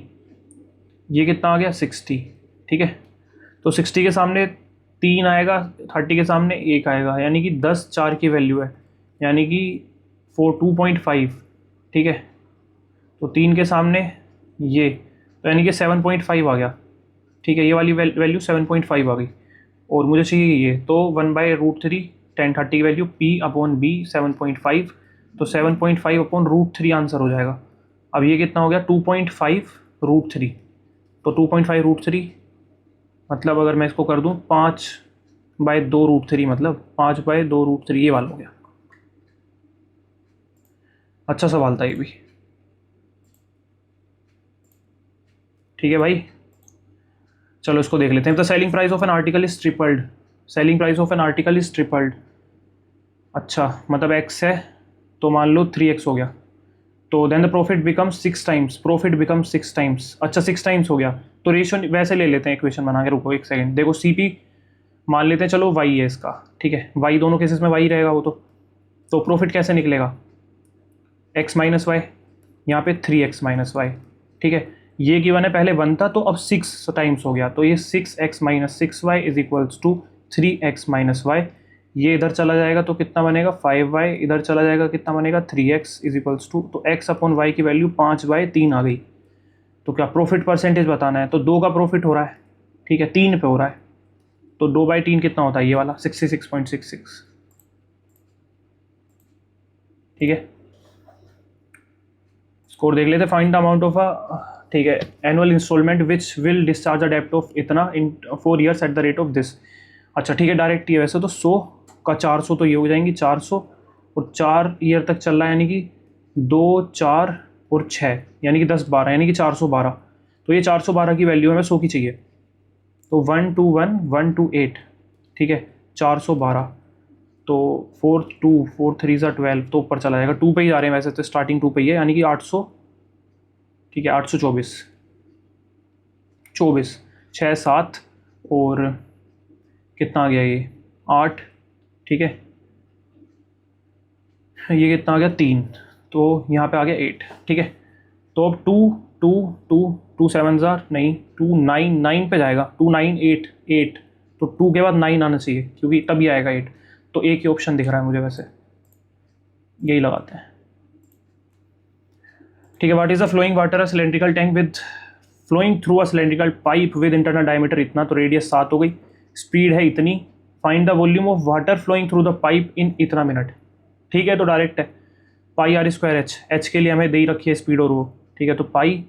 ये कितना आ गया 60, ठीक है। तो 60 के सामने 3 आएगा, 30 के सामने 1 आएगा, यानी कि 10 4 की वैल्यू है, यानी कि 2.5, ठीक है। तो 3 के सामने ये, तो यानी कि 7.5 आ गया, ठीक है, ये वाली वैल्यू 7.5 आ गई, और मुझे चाहिए ये, तो 1/√3 10/30 की वैल्यू P/B 7.5, तो 7.5/√3 आंसर हो जाएगा। अब ये कितना हो गया 2.5√3, तो 2.5√3 मतलब अगर मैं इसको कर दूं 5/2√3, मतलब 5/2√3, ये वाला हो गया। अच्छा सवाल था ये भी, ठीक है भाई। चलो इसको देख लेते हैं। The selling price of an article is tripled, selling price of an article is tripled, अच्छा मतलब एक्स है, तो मान लो 3x हो गया, तो then the profit becomes 6 times, profit becomes 6 times, अच्छा 6 टाइम्स हो गया, तो रेशियो वैसे ले लेते हैं, इक्वेशन बना के, रुको एक सेकंड, देखो CP मान लेते हैं, चलो y है इसका, ठीक है, y दोनों केसेस में y रहेगा वो, तो प्रॉफिट कैसे निकलेगा, x माइनस वाई, यहाँ पे 3x माइनस वाई, ठीक है, ये गिवन है, पहले 1 था तो अब 6 टाइम्स हो गया, तो ये 6x minus 6y is equals to 3x minus Y, ये इधर चला जाएगा तो कितना बनेगा 5y, इधर चला जाएगा कितना बनेगा 3x इज इक्वल्स टू, तो x अपॉन वाई की वैल्यू 5/3 आ गई। तो क्या प्रॉफिट परसेंटेज बताना है, तो 2 का प्रॉफिट हो रहा है, ठीक है, 3 पे हो रहा है, तो 2/3 कितना होता है, ये वाला 66.66, ठीक है। स्कोर देख लेते, find the amount of a, ठीक है, annual instalment which will discharge a डेप्ट ऑफ इतना in 4 years at the rate of this, अच्छा ठीक है, डायरेक्ट ये वैसे तो 100 का 400, तो ये हो जाएंगी 400, और 4 ईयर तक चल रहा है, यानी कि 2 4 और 6, यानी कि 10 12, यानी कि 412, तो ये 412 की वैल्यू हमें 100 की चाहिए, तो 1 2 1 1 2 8, ठीक है, 412, तो 4 2 4 3 12, तो ऊपर चला जाएगा, 2 पे ही जा रहे हैं वैसे तो, स्टार्टिंग 2 पे ही है, यानी कि 800, ठीक है, 824, 24 6 7 और कितना आ गया ये 8, ठीक है, ये कितना आ गया 3, तो यहाँ पे आ गया 8, ठीक है। तो अब 2 2 2 2 7 नहीं, 2 9 9 पे जाएगा, 2 9 8 8, तो 2 के बाद 9 आना चाहिए, क्योंकि तभी आएगा 8, तो एक ही ऑप्शन दिख रहा है मुझे वैसे, यही लगाते हैं, ठीक है। What is the flowing water a cylindrical tank with flowing through a cylindrical pipe with internal diameter इतना, तो रेडियस 7 हो गई, स्पीड है इतनी, find the volume of water flowing through the pipe in इतना मिनट, ठीक है, तो डायरेक्ट है, πr² h के लिए हमें दे ही रखी है स्पीड और वो, ठीक है, तो πr²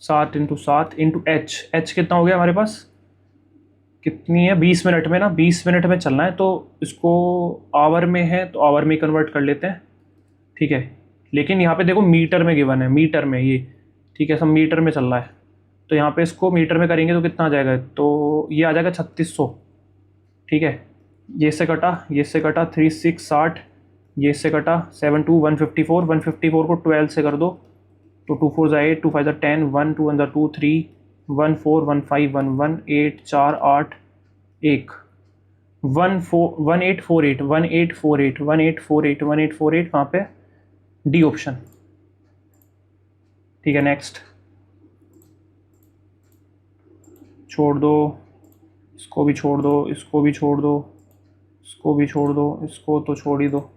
7 × 7 × h कितना हो गया हमारे पास, कितनी है 20 मिनट में ना, 20 मिनट में चलना है, तो इसको आवर में है तो आवर में कन्वर्ट कर लेते हैं, ठीक है, लेकिन यहाँ पे देखो मीटर में गिवन है, मीटर में ये, ठीक है, सब मीटर में चल रहा है, तो यहाँ पे इसको मीटर में करेंगे तो कितना आ जाएगा, तो ये आ जाएगा 3600, ठीक है, ये से कटा 3 6 60, ये से कटा 7 2 154, 154 को 12 से कर दो, तो 2 4 8 2 5 10 1 2 1 2 3 1 4 1 5 1 1 8 4 8 1 1 4 1 8 4 8 1 8 4 8 1 8 4 8 1 8 4 8, कहाँ पे डी ऑप्शन, ठीक है। नेक्स्ट छोड़ दो, इसको भी छोड़ दो, इसको भी छोड़ दो, इसको भी छोड़ दो, इसको तो छोड़ ही दो,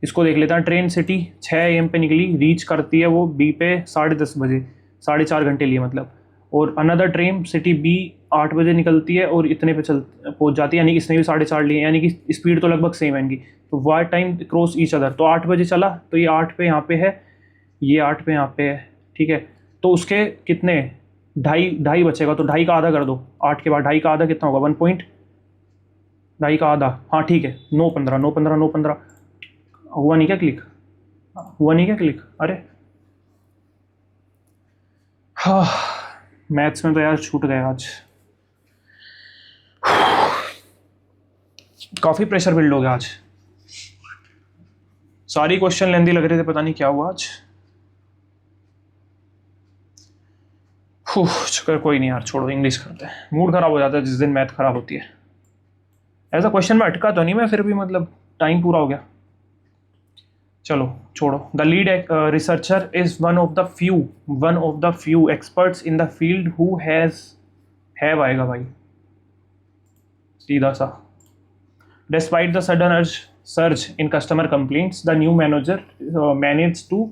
इसको देख लेते हैं। ट्रेन सिटी 6 AM पे निकली, रीच करती है वो बी पे 10:30 बजे, 4.5 घंटे लिए मतलब, और अनदर ट्रेन सिटी बी 8 बजे निकलती है और इतने पे पहुंच जाती है, यानी कि इसने भी 4.5 लिए, यानी कि स्पीड तो लगभग सेम है इनकी, तो war time cross each other, तो 8 बजे चला, तो ये 8 पे यहाँ पे है, ये 8 पे यहाँ पे है, ठीक है, तो उसके कितने ढाई बचेगा, तो ढाई का आधा कर दो, 8 के बाद ढाई का आधा कितना होगा 1 पॉइंट ढाई का आधा, हाँ ठीक है, 9 15 9 15 9 15। हुआ नहीं क्या क्लिक? हुआ नहीं क्या क्लिक? अरे हाँ, मैथ्स में तो यार छूट गया आज, काफ़ी प्रेशर बिल्ड हो गया आज, सारी क्वेश्चन लेंदी लग रहे थे, पता नहीं क्या हुआ आज। चक्कर कोई नहीं यार, छोड़ो, इंग्लिश करते हैं। मूड खराब हो जाता है जिस दिन मैथ खराब होती है। ऐसा क्वेश्चन में अटका तो नहीं मैं, फिर भी मतलब टाइम पूरा हो गया, चलो छोड़ो। The lead researcher is one of the few experts in the field who have आएगा भाई सीधा सा। Despite the sudden surge in customer complaints, the new manager manage to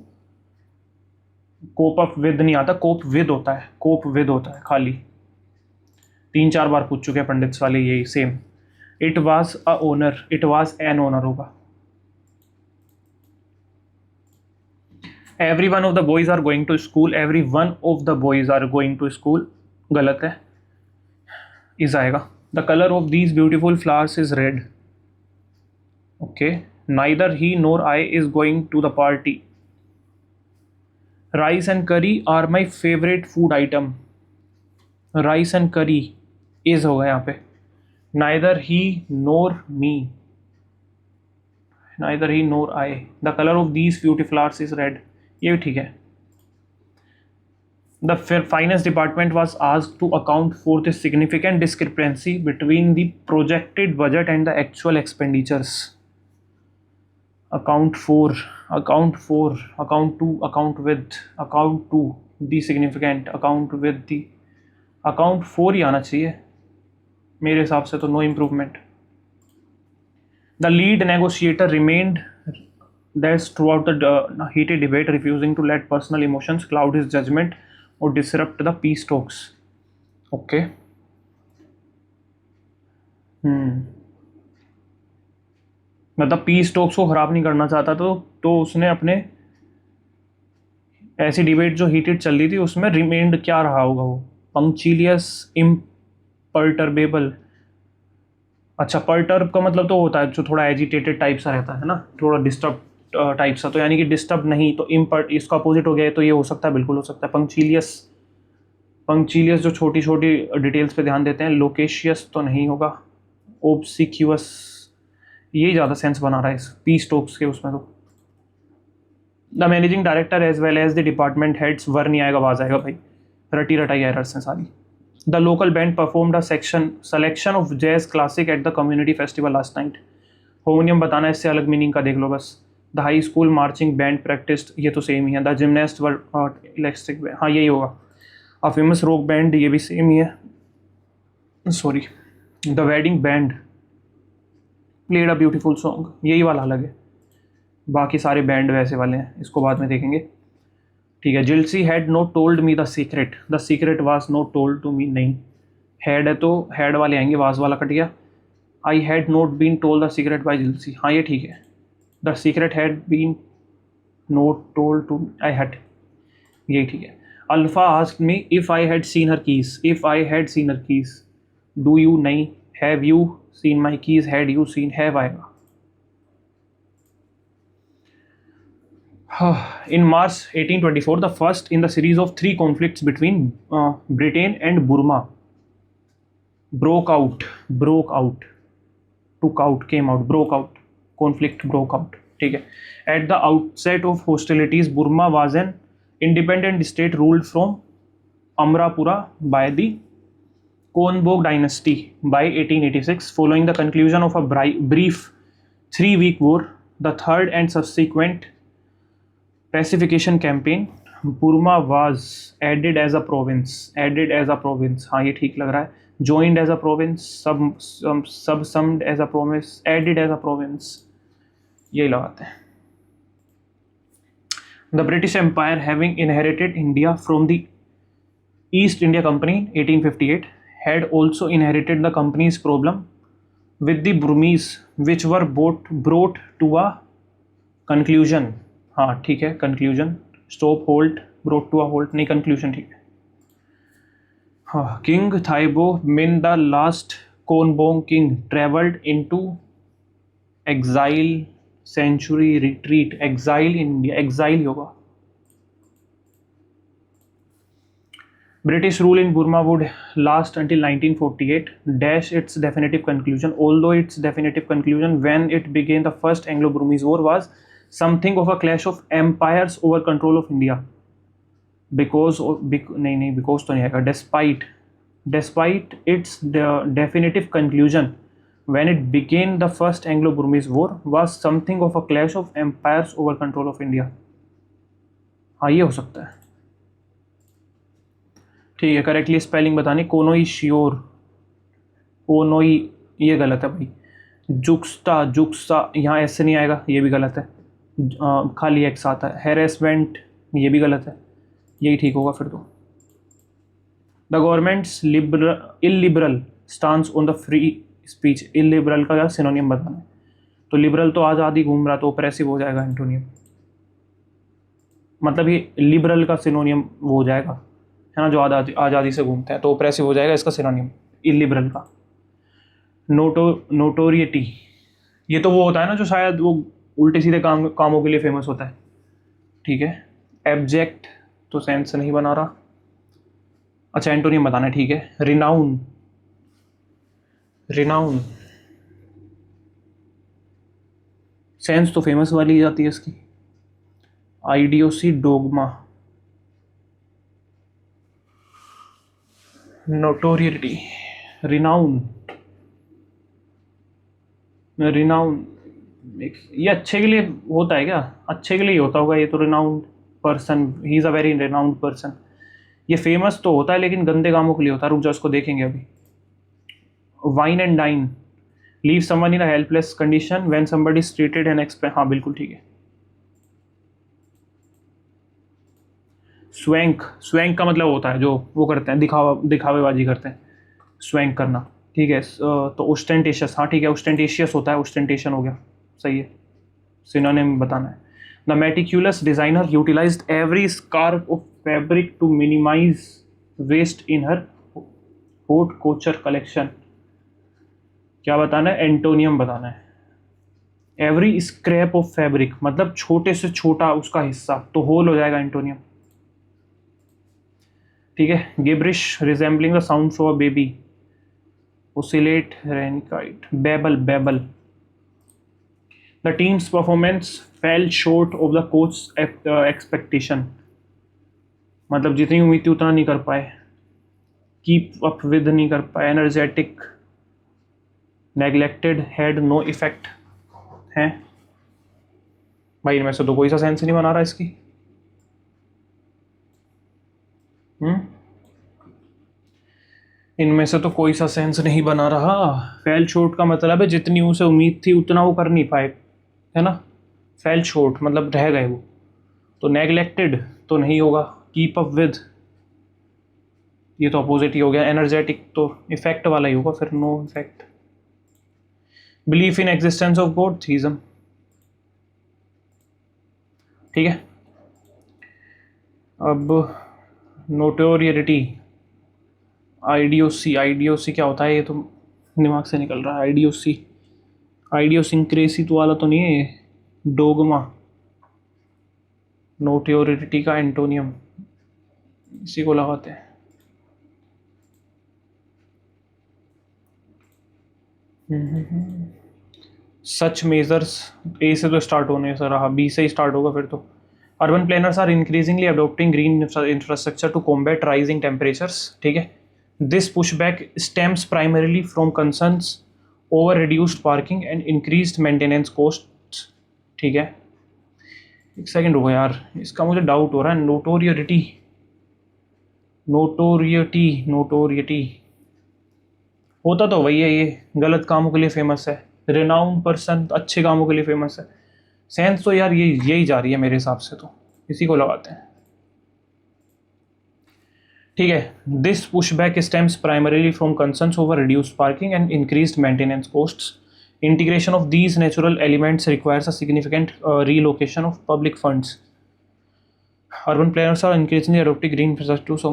cope up with, नहीं आता, कोप विद होता है, cope with होता है खाली। 3 4 बार पूछ चुके हैं पंडित्स वाले यही same. It was a honour, it was an honour होगा। Every one of the boys are going to school, every one of the boys are going to school, गलत है, इज आएगा। The colour of these beautiful flowers is red, okay. Neither he nor I is going to the party. Rice and curry are my favourite food item, rice and curry is होगा यहाँ पे। Neither he nor me, neither he nor I. The colour of these beauty flowers is red, ये भी ठीक है। The finance department was asked to account for the significant discrepancy between the projected budget and the actual expenditures. account for, account for, account to, account with, account to, the significant, account with the, account for ही आना चाहिए मेरे हिसाब से तो। No improvement. The lead negotiator remained that's throughout the heated debate, refusing to let personal emotions cloud his judgment or disrupt the peace talks, okay। मतलब peace talks को ख़राब नहीं करना चाहता तो उसने अपने ऐसी डिबेट जो हीटेड चल रही थी उसमें रिमेंड क्या रहा होगा वो, पंक्चुलियस, इम्पर्टर्बेबल। अच्छा, पर्टर्ब का मतलब तो होता है जो थोड़ा एजिटेटेड टाइप सा रहता है ना, थोड़ा डिस्टर्ब टाइप सा, तो यानी कि डिस्टर्ब नहीं, तो इसका अपोजिट हो गया है, तो ये हो सकता है, बिल्कुल हो सकता है। पंक्चुलियस, पंक्चुलियस जो छोटी छोटी डिटेल्स पे ध्यान देते हैं। लोकेशियस तो नहीं होगा। ओब्सिक्यूअस, ये ज़्यादा सेंस बना रहा है इस पीस टॉक्स के उसमें तो। The managing director as well as the department heads were नहीं आएगा, आवाज आएगा भाई, रटी रटाई एरर्स हैं सारी। The local band performed a selection of jazz classic at the community festival last night. Harmonium बताना, इससे अलग मीनिंग का देख लो बस। The high school marching band practice, ये तो सेम ही है। The gymnast were electric band, हाँ यही होगा। अ फेमस रॉक बैंड, ये भी सेम ही है, sorry. The wedding band played a beautiful song, यही वाला अलग है, बाकी सारे बैंड वैसे वाले हैं, इसको बाद में देखेंगे, ठीक है। Jilsy had not told me the secret was not told to me, नहीं, हैड है तो हैड वाले आएंगे, वाज वाला कट गया। I had not been told the secret by Jilsy, हाँ ये ठीक है। The secret had been not told to I had, यही ठीक है। Alpha asked me if I had seen her keys, if I had seen her keys. Do you, नहीं। Have you seen my keys, had you seen, have आएगा। In March 1824, the first in the series of 3 conflicts between Britain and Burma broke out, took out, came out, broke out, conflict broke out, ठीक है। At the outset of hostilities, Burma was an independent state ruled from Amrapura by the Konbog dynasty by 1886. Following the conclusion of a brief 3-week war, the third and subsequent pacification campaign, Burma was added as a province, हाँ ये ठीक लग रहा है। joined as a province, subsumed as a province, added as a province, यही लगाते हैं। The British Empire, having inherited India from the East India Company 1858, had also inherited the company's problem with the Burmese, which were both brought to a conclusion, हाँ ठीक है, conclusion, stop, halt, brought to a halt, नहीं conclusion ठीक है। हाँ, king Thibaw Min the last Konbaung king travelled into exile century retreat, exile in India, exile ही होगा। British rule in Burma would last until 1948, dash its definitive conclusion. Although its definitive conclusion when it began the first Anglo-Burmese war was something of a clash of empires over control of India. Because because तो नहीं आएगा, despite its definitive conclusion when it began the first Anglo-Burmese war was something of a clash of empires over control of India. हाँ ये हो सकता है, ठीक है। करेक्टली स्पेलिंग बतानी, कोनोई श्योर, कोनोई ये गलत है भाई। जुक्स्टा, जुक्सा यहाँ एस से नहीं आएगा, ये भी गलत है, खाली एक्स आता है। हैरेसमेंट ये भी गलत है, यही ठीक होगा फिर तो। The governments illiberal stance on the free speech, illiberal का क्या सिनोनियम बताना है। तो लिबरल तो आज़ादी घूम रहा, तो ओप्रेसिव हो जाएगा एंटोनियम, मतलब ये लिबरल का सिनोनियम वो हो जाएगा, है ना, जो आज़ादी से घूमते हैं, तो ओप्रेसिव हो जाएगा इसका सिनोनियम इलिबरल का। नोटोरिएटी, ये तो वो होता है ना जो शायद वो उल्टे सीधे कामों के लिए फेमस होता है, ठीक है। एब्जेक्ट तो सेंस नहीं बना रहा, अच्छा एंटोनियम बताना है, ठीक है। रिनाउन, रिनाउन सेंस तो फेमस वाली जाती है इसकी। आइडियोसी, डोगमा, नोटोरियटी, रिनाउन, रिनाउन ये अच्छे के लिए होता है क्या, अच्छे के लिए होता होगा ये तो। Renowned person, he is a very renowned person, ये फेमस तो होता है लेकिन गंदे कामों के लिए होता है, रुक जाओ इसको देखेंगे अभी। Wine and dine, leave someone in a helpless condition when somebody is treated and हाँ बिल्कुल ठीक है। स्वैंक, स्वैंक का मतलब होता है जो वो करते हैं, दिखावेबाजी करते हैं, स्वैंक करना, ठीक है। तो ओस्टेंटेशियस, हाँ ठीक है, ओस्टेंटेशियस होता है, ओस्टेंटेशन हो गया, सही है। सिनोनिम बताना है। The meticulous designer utilised every scrap of fabric to minimise waste in her haute couture collection, क्या बताना है, एंटोनियम बताना है। एवरी स्क्रैप ऑफ फैब्रिक मतलब छोटे से छोटा उसका हिस्सा, तो होल हो जाएगा एंटोनियम, ठीक है। Gibberish, resembling the sounds of a baby, oscillate, recant, babble, babble. The team's performance fell short of the coach expectation, मतलब जितनी उम्मीद थी उतना नहीं कर पाए। कीप अप विद नहीं कर पाए। Energetic, neglected, had no effect है भाई, इनमें से तो कोई सा सेंस नहीं बना रहा इसकी। इनमें से तो कोई सा सेंस नहीं बना रहा। फेल शॉर्ट का मतलब है जितनी उसे उम्मीद थी उतना वो कर नहीं पाए, है ना। फेल शॉर्ट मतलब रह गए वो। तो नेग्लेक्टेड तो नहीं होगा। कीप अप विद ये तो अपोजिट ही हो गया। एनर्जेटिक तो इफेक्ट वाला ही होगा फिर, no effect. Belief in existence of God, theism, ठीक है। अब नोटोरियरिटी, आइडियोसी, आइडियोसी क्या होता है, ये तो दिमाग से निकल रहा है। आइडियोसी, आइडियोसिंक्रेसी तो वाला तो नहीं है। डोगमा, नोटोरियरिटी का एंटोनियम, इसी को लगाते हैं। सच मेजर्स, ए से तो स्टार्ट होने से रहा, बी से ही स्टार्ट होगा फिर तो। Urban planners are increasingly adopting green infrastructure to combat rising temperatures, ठीक है। This pushback stems primarily from concerns over reduced parking and increased maintenance cost, ठीक है। एक सेकेंड रुको यार, इसका मुझे डाउट हो रहा है। नोटोरियरिटी, नोटोरियटी, नोटोरियटी होता तो वही है, ये गलत कामों के लिए फेमस है। रिनाउंड पर्सन अच्छे कामों के लिए फेमस है। सेंस तो यार यही जा रही है मेरे हिसाब से, तो इसी को लगाते हैं, ठीक है। This pushback stems primarily from concerns over reduced parking and increased maintenance costs. Integration of these natural elements requires a significant relocation of public funds. Urban planners are increasingly adopting green infrastructure to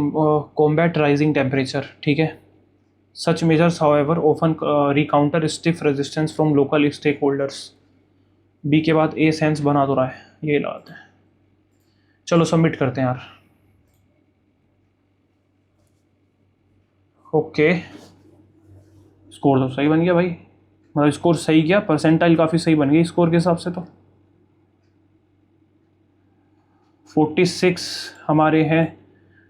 combat rising temperature, ठीक है। Such measures however often encounter stiff resistance from local stakeholders. B के बाद a sense बना तो रहा है, ये बात है। चलो सबमिट करते हैं यार। ओके, स्कोर तो सही बन गया भाई, मतलब स्कोर सही किया, परसेंटाइल काफ़ी सही बन गई स्कोर के हिसाब से। तो 46 हमारे हैं,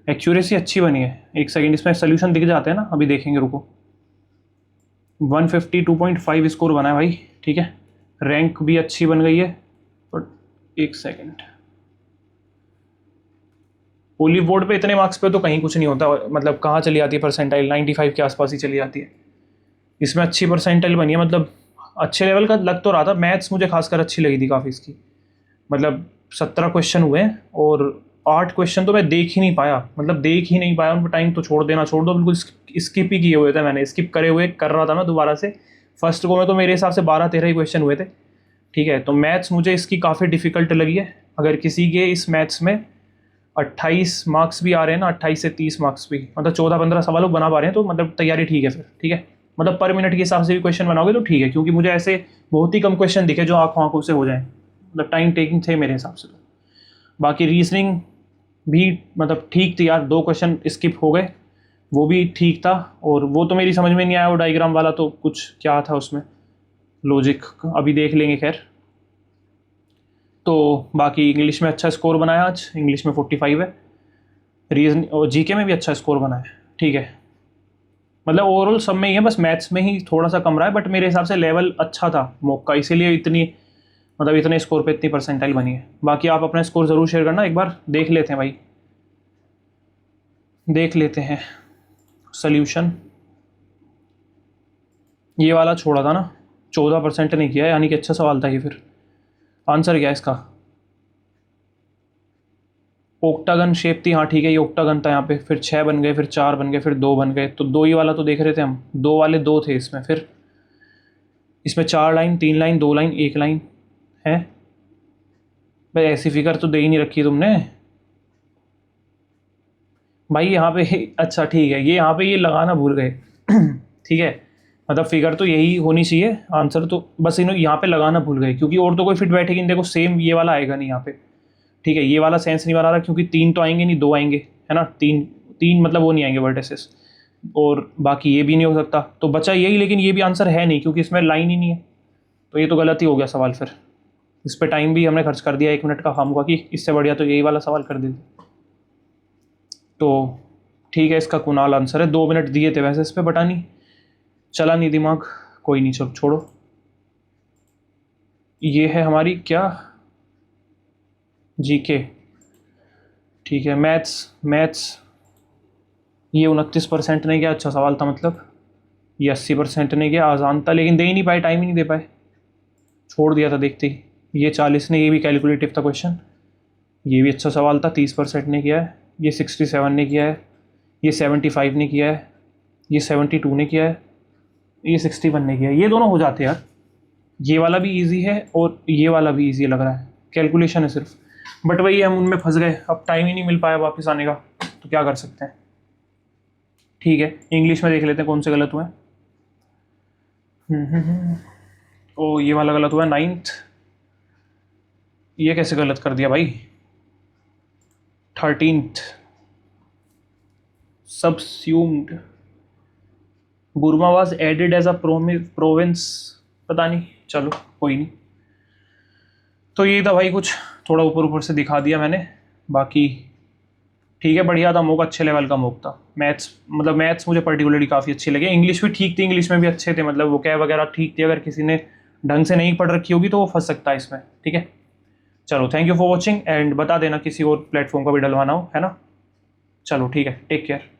एक्यूरेसी अच्छी बनी है। एक सेकेंड, इसमें सोल्यूशन दिख जाते हैं ना, अभी देखेंगे, रुको। 152.5 स्कोर बना है भाई, ठीक है। रैंक भी अच्छी बन गई है, बट एक सेकेंड, ओलिव बोर्ड पे इतने मार्क्स पे तो कहीं कुछ नहीं होता, मतलब कहाँ चली जाती है परसेंटाइल, 95 के आसपास ही चली जाती है। इसमें अच्छी परसेंटाइल बनी है, मतलब अच्छे लेवल का लग तो रहा था। मैथ्स मुझे खासकर अच्छी लगी थी काफ़ी इसकी, मतलब 17 क्वेश्चन हुए और 8 क्वेश्चन तो मैं देख ही नहीं पाया, मतलब देख ही नहीं पाया, उन पर टाइम तो छोड़ दो, बिल्कुल स्किप ही किए हुए थे मैंने, स्किप करे हुए कर रहा था मैं दोबारा से। फर्स्ट को में तो मेरे हिसाब से 12-13 ही क्वेश्चन हुए थे, ठीक है। तो मैथ्स मुझे इसकी काफ़ी डिफ़िकल्ट लगी है। अगर किसी के इस मैथ्स में 28 मार्क्स भी आ रहे हैं ना, 28 से 30 मार्क्स भी, मतलब 14-15 सवाल लोग बना पा रहे हैं, तो मतलब तैयारी ठीक है फिर, ठीक है। मतलब पर मिनट के हिसाब से भी क्वेश्चन बनाओगे तो ठीक है, क्योंकि मुझे ऐसे बहुत ही कम क्वेश्चन दिखे जो आँखों आँखों से हो जाएं, मतलब टाइम टेकिंग थे मेरे हिसाब से। तो बाकी रीजनिंग भी मतलब ठीक थी यार, 2 क्वेश्चन स्किप हो गए, वो भी ठीक था। और वो तो मेरी समझ में नहीं आया, वो डायग्राम वाला तो कुछ क्या था उसमें लॉजिक, अभी देख लेंगे खैर। तो बाकी इंग्लिश में अच्छा स्कोर बनाया आज, इंग्लिश में 45 है, रीजन और जीके में भी अच्छा स्कोर बना है, ठीक है। मतलब ओवरऑल सब में ही है, बस मैथ्स में ही थोड़ा सा कम रहा है, बट मेरे हिसाब से लेवल अच्छा था मॉक का, इसीलिए इतनी मतलब इतने स्कोर पे इतनी परसेंटाइल बनी है। बाकी आप अपना स्कोर ज़रूर शेयर करना, एक बार देख लेते हैं भाई, देख लेते हैं सल्यूशन। ये वाला छोड़ा था ना, 14% नहीं किया, यानी कि अच्छा सवाल था ये। फिर आंसर क्या है इसका, ओक्टागन शेप थी, हाँ ठीक है, ये ओक्टागन था यहाँ पे। फिर 6 बन गए, फिर 4 बन गए, फिर 2 बन गए, तो 2 ही वाला तो देख रहे थे हम, 2 वाले 2 थे इसमें। फिर इसमें 4 लाइन, 3 लाइन, 2 लाइन, 1 लाइन है भाई। ऐसी फिगर तो दे ही नहीं रखी तुमने भाई यहाँ पे। अच्छा ठीक है, ये यहाँ पे ये लगाना भूल गए ठीक है, मतलब फिगर तो यही होनी चाहिए, आंसर तो बस इन्होंने यहाँ पे लगाना भूल गए, क्योंकि और तो कोई फिट बैठेगी नहीं। देखो सेम ये वाला आएगा नहीं यहाँ पे, ठीक है। ये वाला सेंस नहीं बना रहा, क्योंकि 3 तो आएंगे नहीं, 2 आएंगे, है ना। 3 मतलब वो नहीं आएंगे वर्टिसेस, और बाकी ये भी नहीं हो सकता, तो बचा यही। लेकिन ये भी आंसर है नहीं, क्योंकि इसमें लाइन ही नहीं है, तो ये तो गलत ही हो गया सवाल। फिर इस पर टाइम भी हमने खर्च कर दिया 1 मिनट का खामखा, कि इससे बढ़िया तो यही वाला सवाल कर देते। तो ठीक है, इसका कुणाल आंसर है। 2 मिनट दिए थे वैसे इस पर, बटा नहीं चला, नहीं दिमाग, कोई नहीं, चलो छोड़ो। ये है हमारी क्या, जीके, ठीक है। मैथ्स ये 29% नहीं गया, अच्छा सवाल था मतलब। ये 80% नहीं गया, आसान था, लेकिन दे ही नहीं पाए, टाइम ही नहीं दे पाए, छोड़ दिया था देखते ही। ये 40 ने, ये भी कैलकुलेटिव था क्वेश्चन, ये भी अच्छा सवाल था, 30% ने किया है। ये 67 ने किया है, ये 75 ने किया है, ये 72 ने किया है, ये 61 ने किया है। ये दोनों हो जाते हैं यार, ये वाला भी इजी है और ये वाला भी इजी लग रहा है, कैलकुलेशन है सिर्फ। बट वही हम उनमें फंस गए, अब टाइम ही नहीं मिल पाया वापस आने का, तो क्या कर सकते हैं। ठीक है, इंग्लिश में देख लेते हैं कौन से गलत हुए हैं। ओ ये वाला गलत हुआ है, 9th। ये कैसे गलत कर दिया भाई, 13th। Subsumed Burma was added as a province, पता नहीं, चलो कोई नहीं। तो ये था भाई, कुछ थोड़ा ऊपर ऊपर से दिखा दिया मैंने। बाकी ठीक है, बढ़िया था मॉक, अच्छे लेवल का मॉक था। मैथ्स मुझे पर्टिकुलरली काफ़ी अच्छी लगी। इंग्लिश भी ठीक थी, इंग्लिश में भी अच्छे थे, मतलब वोकैब वगैरह ठीक थी। अगर किसी ने ढंग से नहीं पढ़ रखी होगी तो वो फंस सकता है इसमें, ठीक है। चलो thank you for watching, and बता देना किसी और प्लेटफॉर्म का भी डलवाना हो, है ना। चलो ठीक है, टेक केयर।